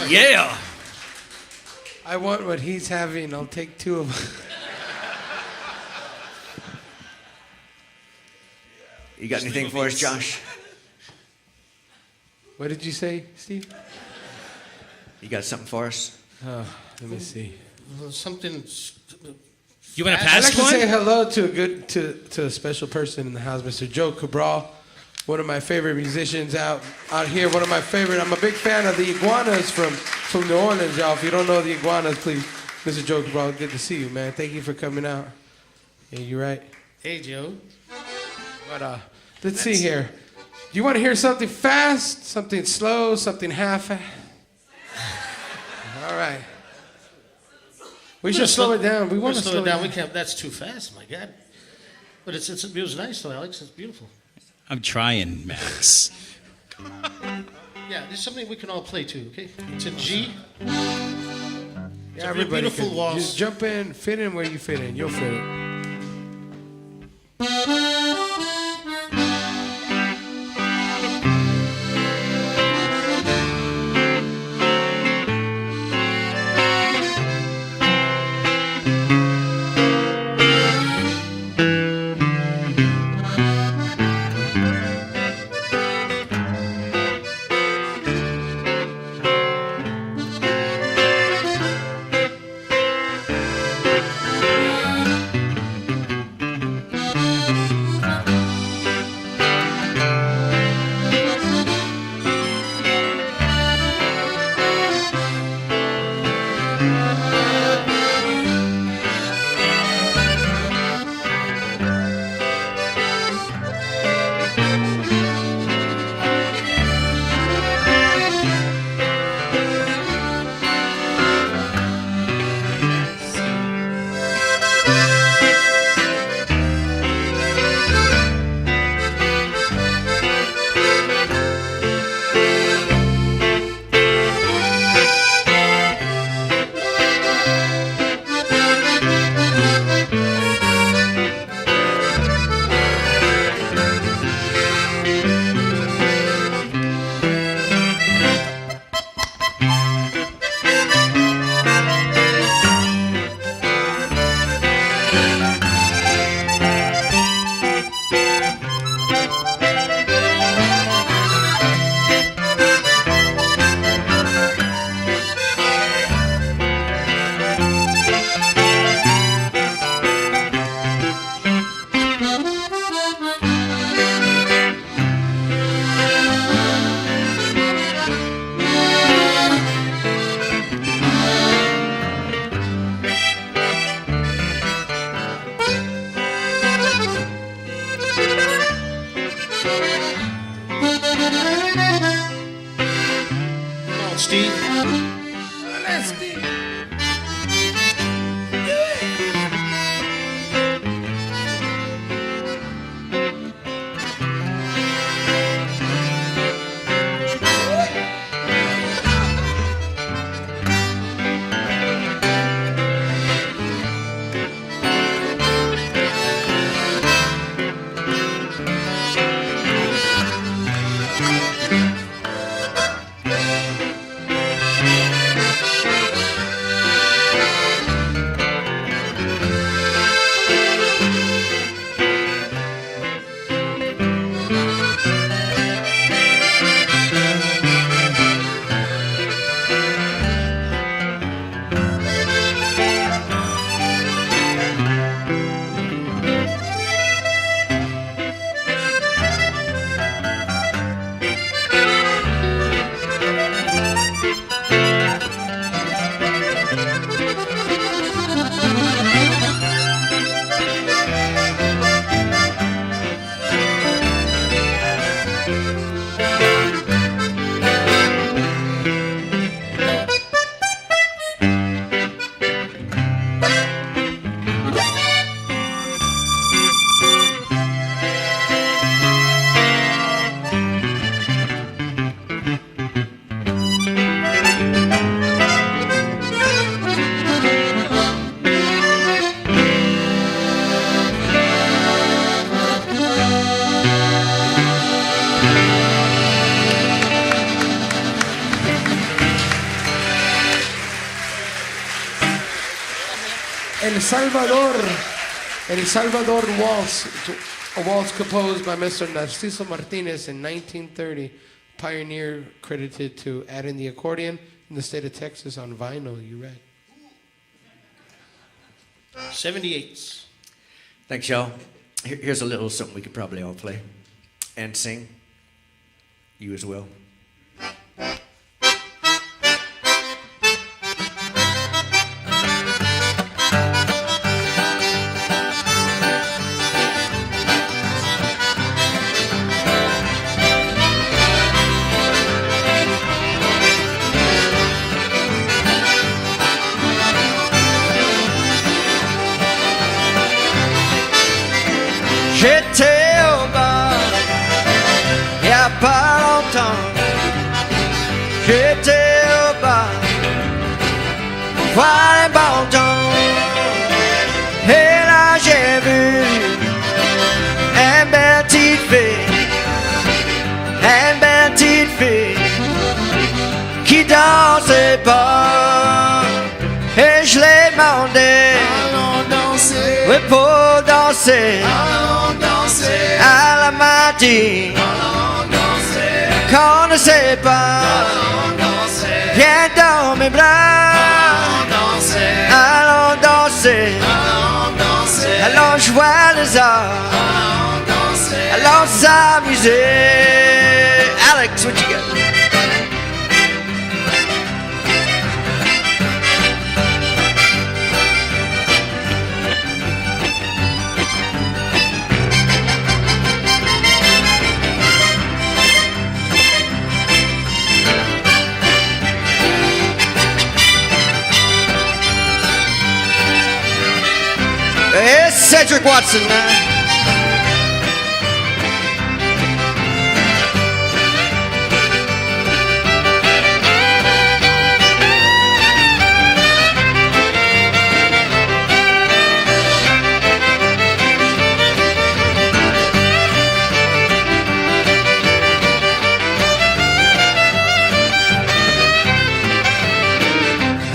Yeah. I want what he's having. I'll take 2 of them. You got anything for us, Josh? What did you say, Steve? You got something for us? Oh, let me see. Something. You want to I'd pass like to one? say hello to a special person in the house, Mr. Joe Cabral, one of my favorite musicians out here. One of my favorite. I'm a big fan of the Iguanas from New Orleans, y'all. If you don't know the Iguanas, please, Mr. Joe Cabral, good to see you, man. Thank you for coming out. Yeah, you right. Hey, Joe. But let's see here. Do you want to hear something fast, something slow, something half? All right. We should slow it down. We want to slow it down. We can't. That's too fast. My God. But it was nice though, Alex. It's beautiful. I'm trying, Max. Yeah, there's something we can all play to. Okay, it's in G. Yeah, everybody beautiful can waltz. just jump in, fit in where you fit in. You'll fit it. El Salvador Waltz, a waltz composed by Mr. Narciso Martinez in 1930, pioneer credited to adding the accordion in the state of Texas on vinyl, you read. 78s. Thanks, y'all. Here's a little something we could probably all play and sing. You as well. J'étais au bar, y a pas longtemps. J'étais au bar, voir les bons temps. Et là j'ai vu une belle petite fille qui dansait pas. Et je l'ai demandé, allons danser, oui pour danser. Elle m'a dit qu'on ne sait pas. Viens dans mes bras. Allons danser. Allons jouer les arts. Allons s'amuser. Alex, what you got? It's Cedric Watson now.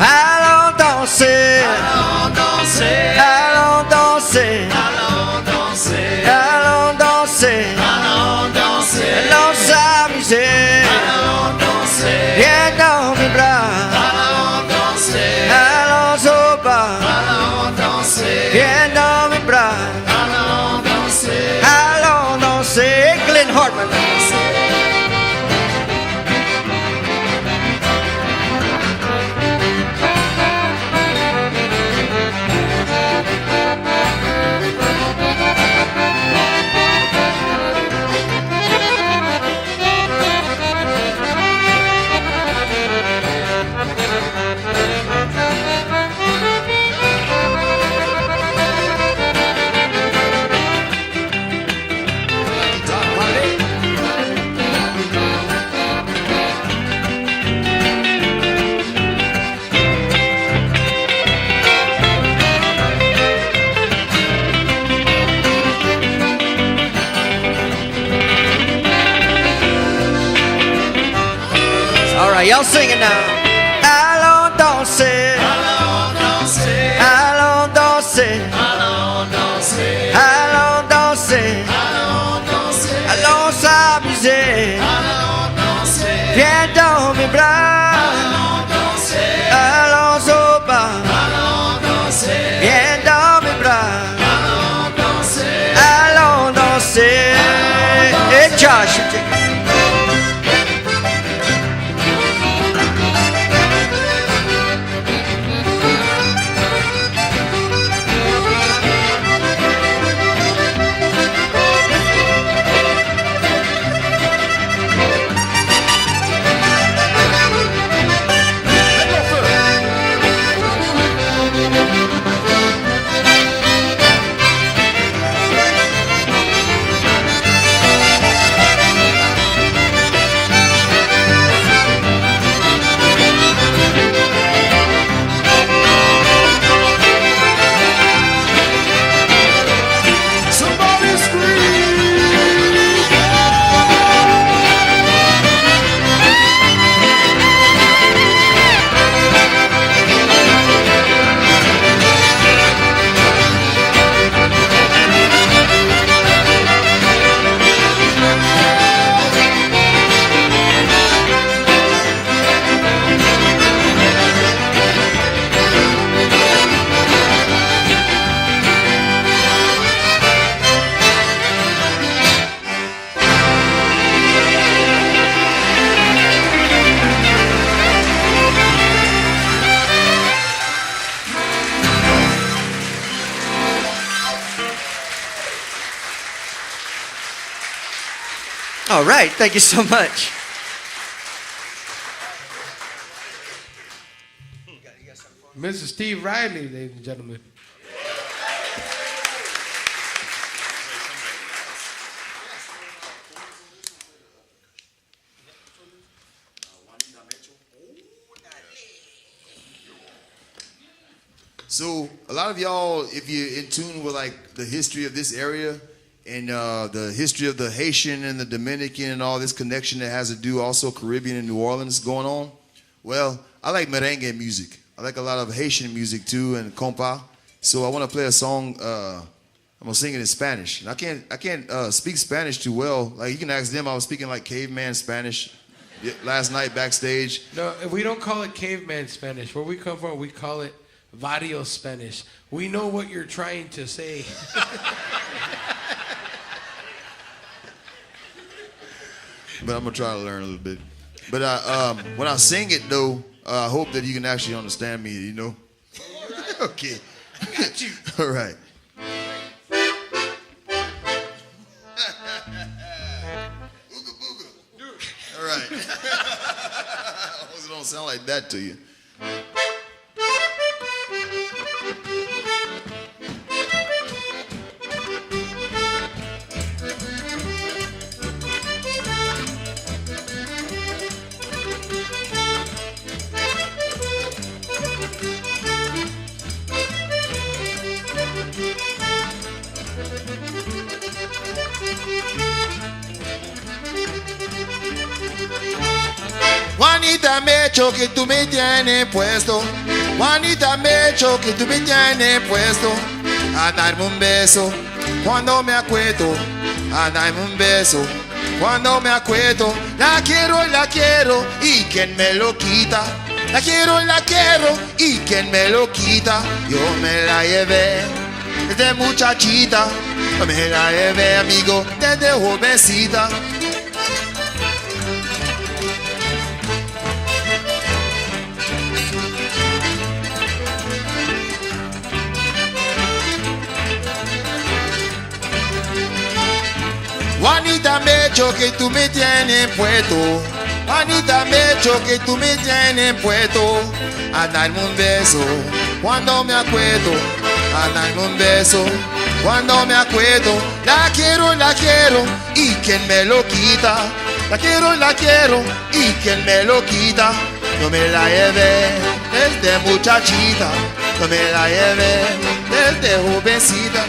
Allons danser, allons danser, allons danser, allons danser, allons danser, allons danser, allons s'amuser, allons danser. Viens dans mes bras, allons danser, allons au bar, allons danser. Viens dans mes bras, allons danser, allons danser. Glenn Hartman. Y'all sing it now. Allons danser, allons danser, allons danser, allons danser, allons danser, allons danser, allons s'amuser, allons danser. Viens dans mes bras, allons danser, allons au bar, allons danser. Viens dans mes bras, allons danser, allons danser. Hey, Josh. All right, thank you so much. Mr. Steve Riley, ladies and gentlemen. So a lot of y'all, if you're in tune with like the history of this area and the history of the Haitian and the Dominican and all this connection that has to do also Caribbean and New Orleans going on, well, I like merengue music. I like a lot of Haitian music too and compa. So I want to play a song. I'm gonna sing it in Spanish. And I can't speak Spanish too well. Like you can ask them. I was speaking like caveman Spanish last night backstage. No, we don't call it caveman Spanish. Where we come from, we call it vario Spanish. We know what you're trying to say. But I'm gonna try to learn a little bit. But when I sing it though, I hope that you can actually understand me. You know. Okay. Got you. All right. Ooga booga. All right. I hope it don't sound like that to you. Juanita Mecho que tú me tienes puesto, Juanita Mecho que tú me tienes puesto, a darme un beso cuando me acuesto, a darme un beso cuando me acuesto. La quiero y quien me lo quita, la quiero y quien me lo quita. Yo me la llevé desde muchachita, me la llevé amigo desde jovencita. Juanita Mecho que tú me tienes puesto, Juanita Mecho que tú me tienes puesto, a darme un beso cuando me acuesto, a darme un beso cuando me acuesto. La quiero y quien me lo quita, la quiero y quien me lo quita. Yo me la llevé desde muchachita, yo me la llevé desde jovencita.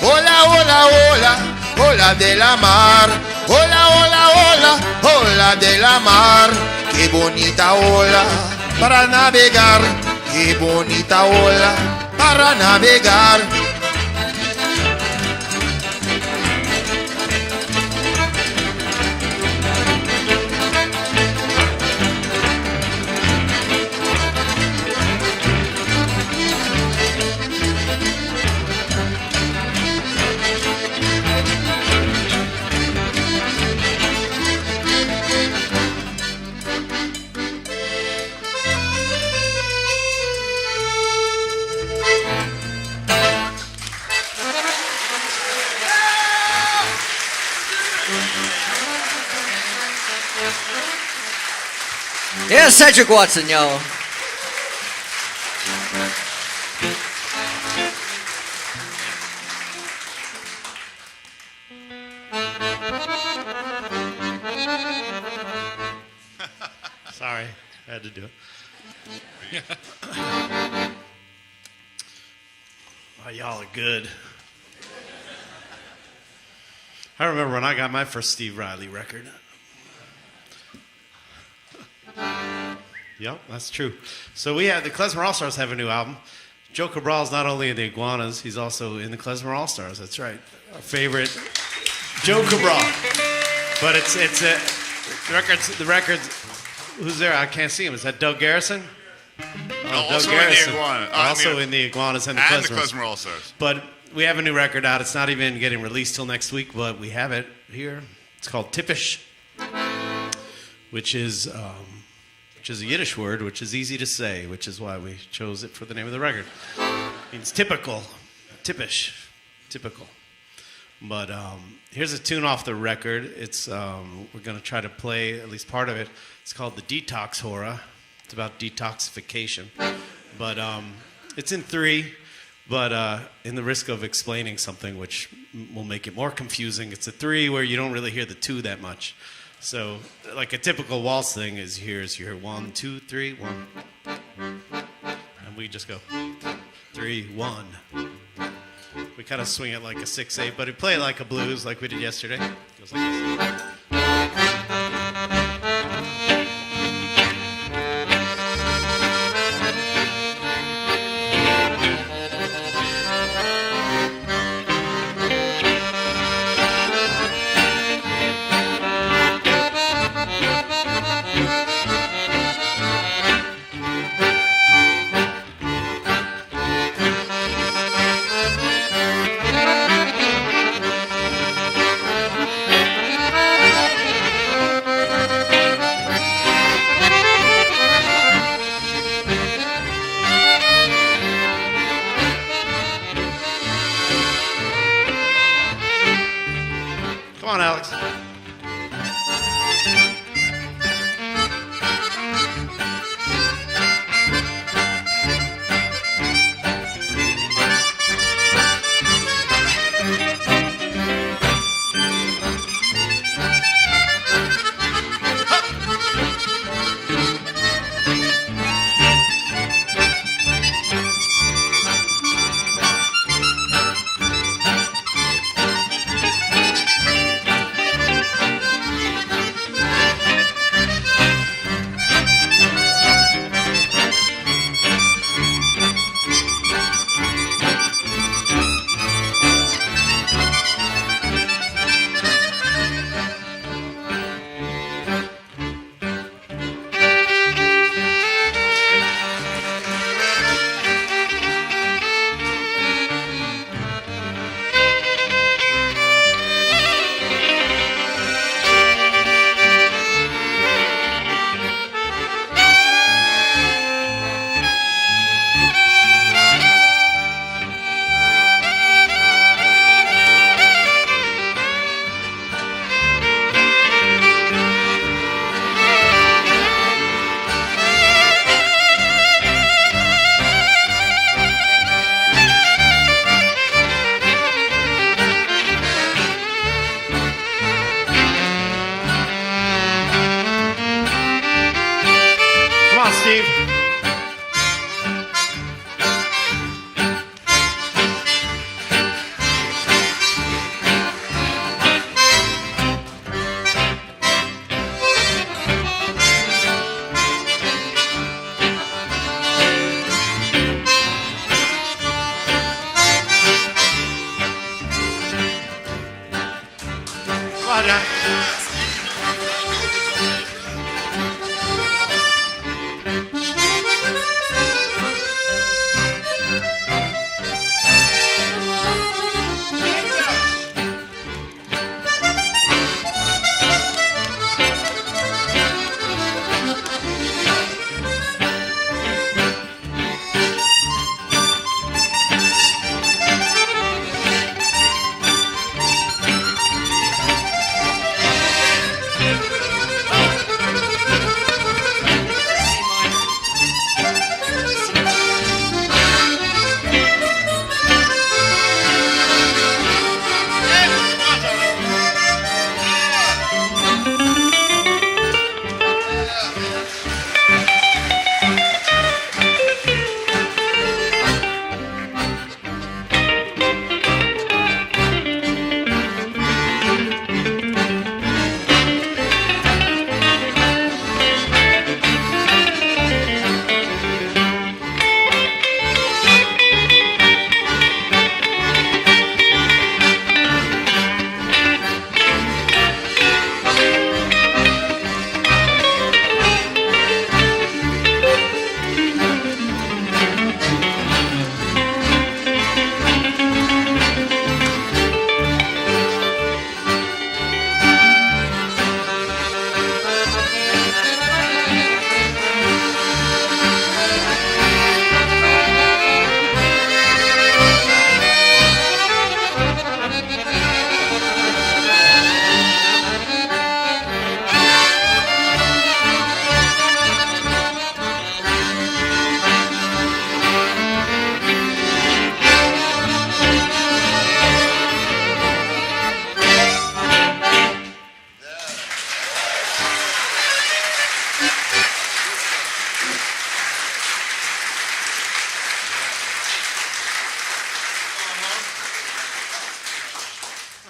Hola, hola, hola, hola de la mar. Hola, hola, hola, ola de la mar. Qué bonita ola para navegar. Qué bonita ola para navegar. Yeah, Cedric Watson, y'all. Sorry, I had to do it. Oh, y'all are good. I remember when I got my first Steve Riley record. Yep, that's true. So we have the Klezmer All-Stars have a new album. Joe Cabral's not only in the Iguanas, he's also in the Klezmer All-Stars. That's right. Our favorite, Joe Cabral. But the record's Who's there? I can't see him. Is that Doug Garrison? Oh, also Doug Garrison. in the Iguana. Also in the Iguanas and the And the Klezmers. Klezmer All-Stars. But we have a new record out. It's not even getting released till next week, but we have it here. It's called Tippish, which is a Yiddish word, which is easy to say, which is why we chose it for the name of the record. It means typical, tippish, typical. But here's a tune off the record. It's we're going to try to play at least part of it. It's called the Detox Hora. It's about detoxification. But it's in 3, but in the risk of explaining something which will make it more confusing, it's a 3 where you don't really hear the 2 that much. So like a typical waltz thing is you hear 1, 2, 3, 1. And we just go 3, 1. We kind of swing it like a 6/8, but we play it like a blues like we did yesterday. It goes like this. Come on, Alex. Steve. Come on, John.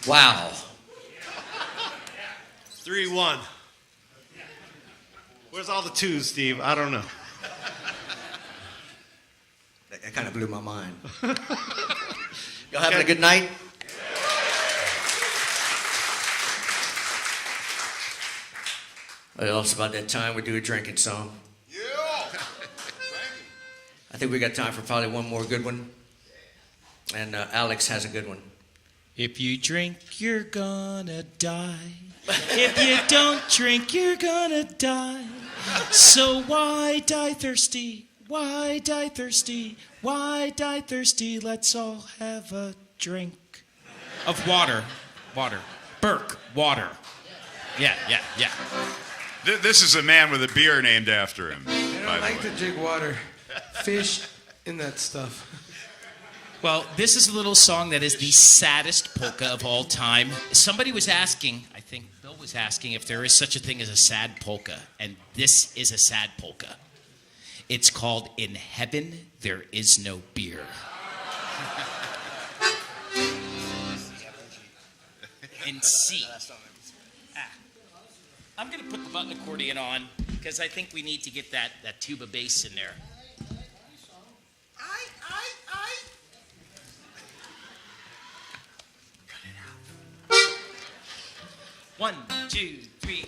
Wow. 3-1. Where's all the twos, Steve? I don't know. That kind of blew my mind. Y'all having a good night? Well, it's about that time we do a drinking song. Yeah. I think we got time for probably one more good one. And Alex has a good one. If you drink, you're gonna die. If you don't drink, you're gonna die. So why die thirsty? Why die thirsty? Why die thirsty? Let's all have a drink of water. Water. Burke, water. Yeah. This is a man with a beer named after him. I like to drink water. Fish in that stuff. Well, this is a little song that is the saddest polka of all time. Somebody was asking, I think Bill was asking, if there is such a thing as a sad polka. And this is a sad polka. It's called In Heaven There Is No Beer. In C. I'm going to put the button accordion on because I think we need to get that tuba bass in there. One, two, three.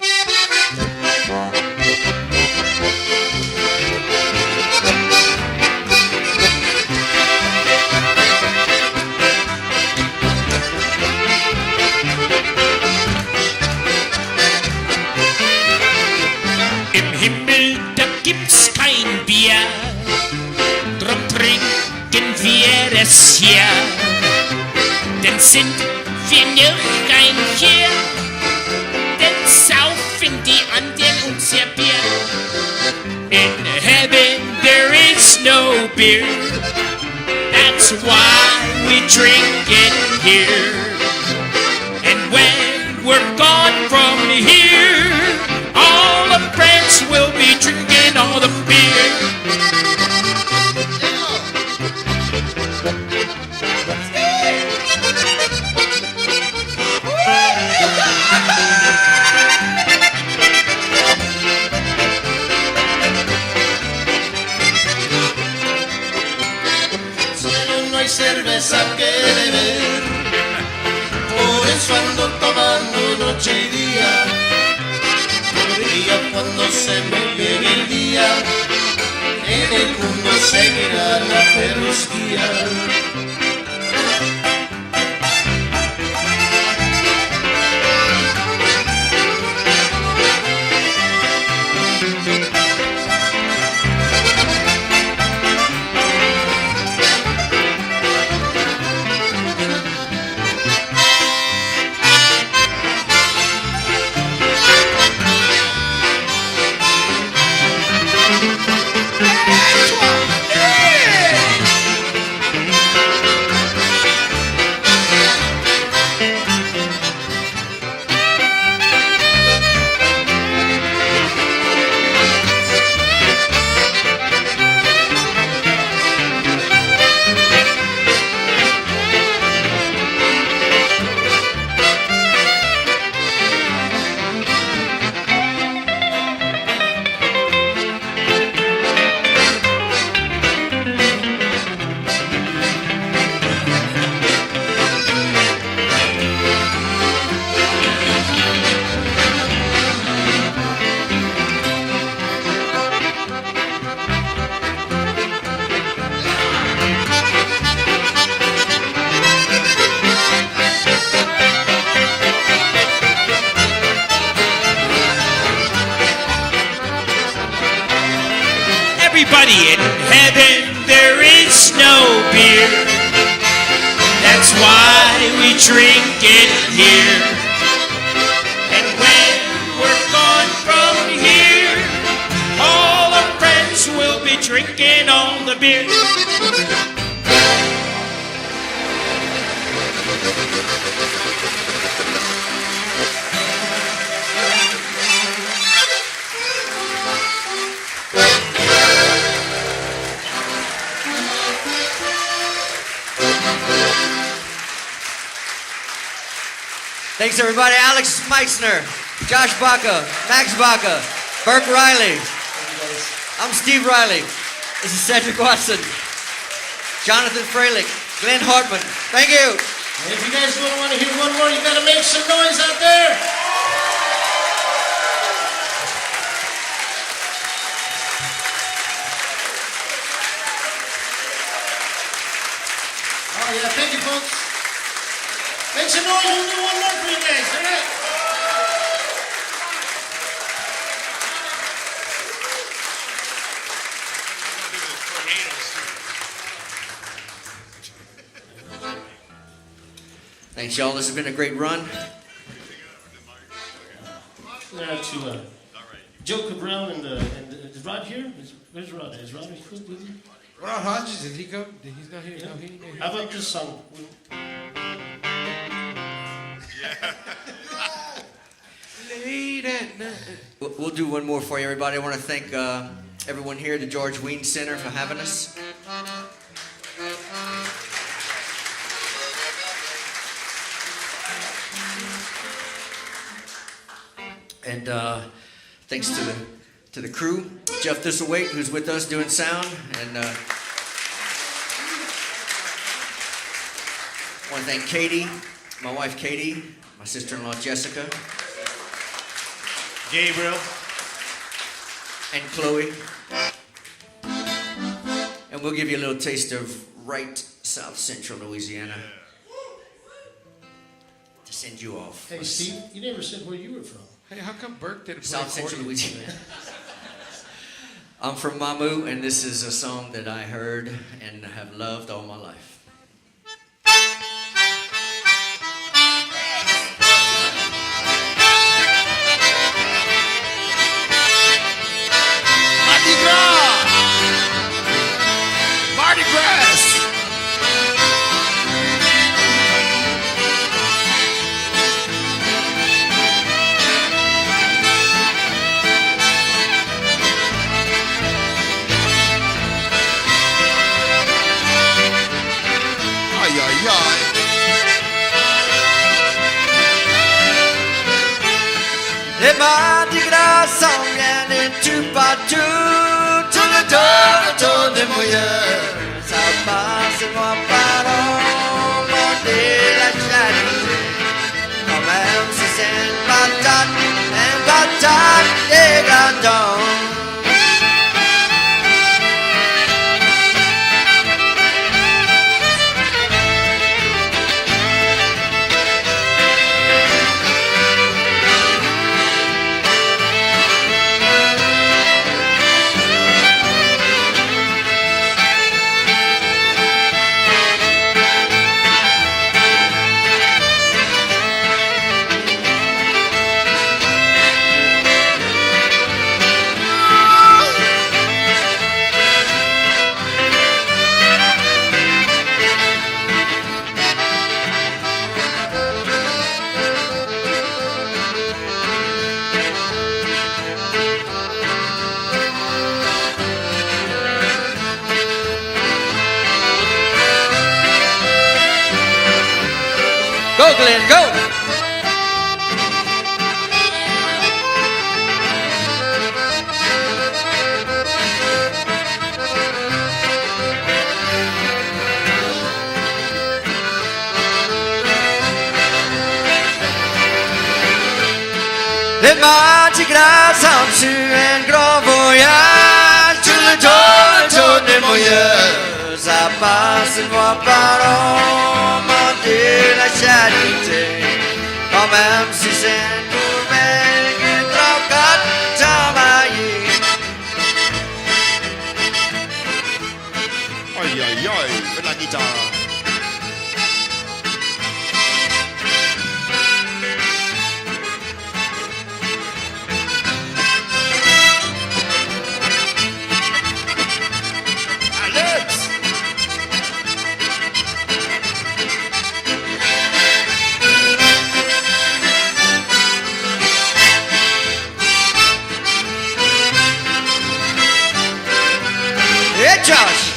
Im Himmel, da gibt's kein Bier, drum trinken wir es hier, denn sind wir nicht ein hier. Saufen die anderen uns ihr Bier. In heaven there is no beer. That's why we drink it here. And when we're gone from here, all the friends will be drinking all the beer. Cerveza que beber, por eso ando tomando noche y día, día cuando se me llegue el día, en el mundo seguirá la perrusquía. Everybody in heaven, there is no beer. That's why we drink it here. And when we're gone from here, all our friends will be drinking all the beer. Thanks, everybody. Alex Meixner, Josh Baca, Max Baca, Burke Riley. I'm Steve Riley. This is Cedric Watson, Jonathan Freilich, Glenn Hartman. Thank you. And if you guys don't want to hear one more, you got to make some noise out there. Oh, yeah, thank you, folks. Make some noise. We'll do one more for you guys, all right? Thanks, y'all. This has been a great run. Now to Joe Cabral and is Rod here? Where's Rod? Is Rod with you? Rod Hodges, did he go? He's not here. Yeah. No, he ain't here. How about this song? Late at night. We'll do one more for you, everybody. I want to thank everyone here at the George Wein Center for having us. And thanks to the crew, Jeff Thistlewaite, who's with us doing sound, and I want to thank Katie, my wife Katie, my sister-in-law Jessica, Gabriel. and Chloe. And we'll give you a little taste of right South Central Louisiana to send you off. Hey, Steve, you never said where you were from. Hey, how come Burke didn't play South Central accordion Louisiana. today? I'm from Mamu, and this is a song that I heard and have loved all my life. Mardi Gras! Mardi Gras! Ay, ay, ay. Les Mardi Gras s'en viennent tout partout, tout le tour des mouilleurs. Ça passe moi parole de la charité. Quand même si c'est une patate des gâteaux. Go, Glenn, go! Les Mardi Gras sont sur un grand voyage, tout le tour des mouilleurs. Ça passe moi par homme de la charité. Quand même si c'est un gourmet qui troque travailler. Ay, ay, ay. La guitare. Alex! Hey, Josh!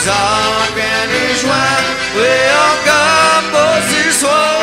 sang bien de joie, oui encore beau ce soir.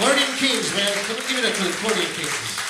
Accordion Kings, man. Come give it up to the Accordion Kings.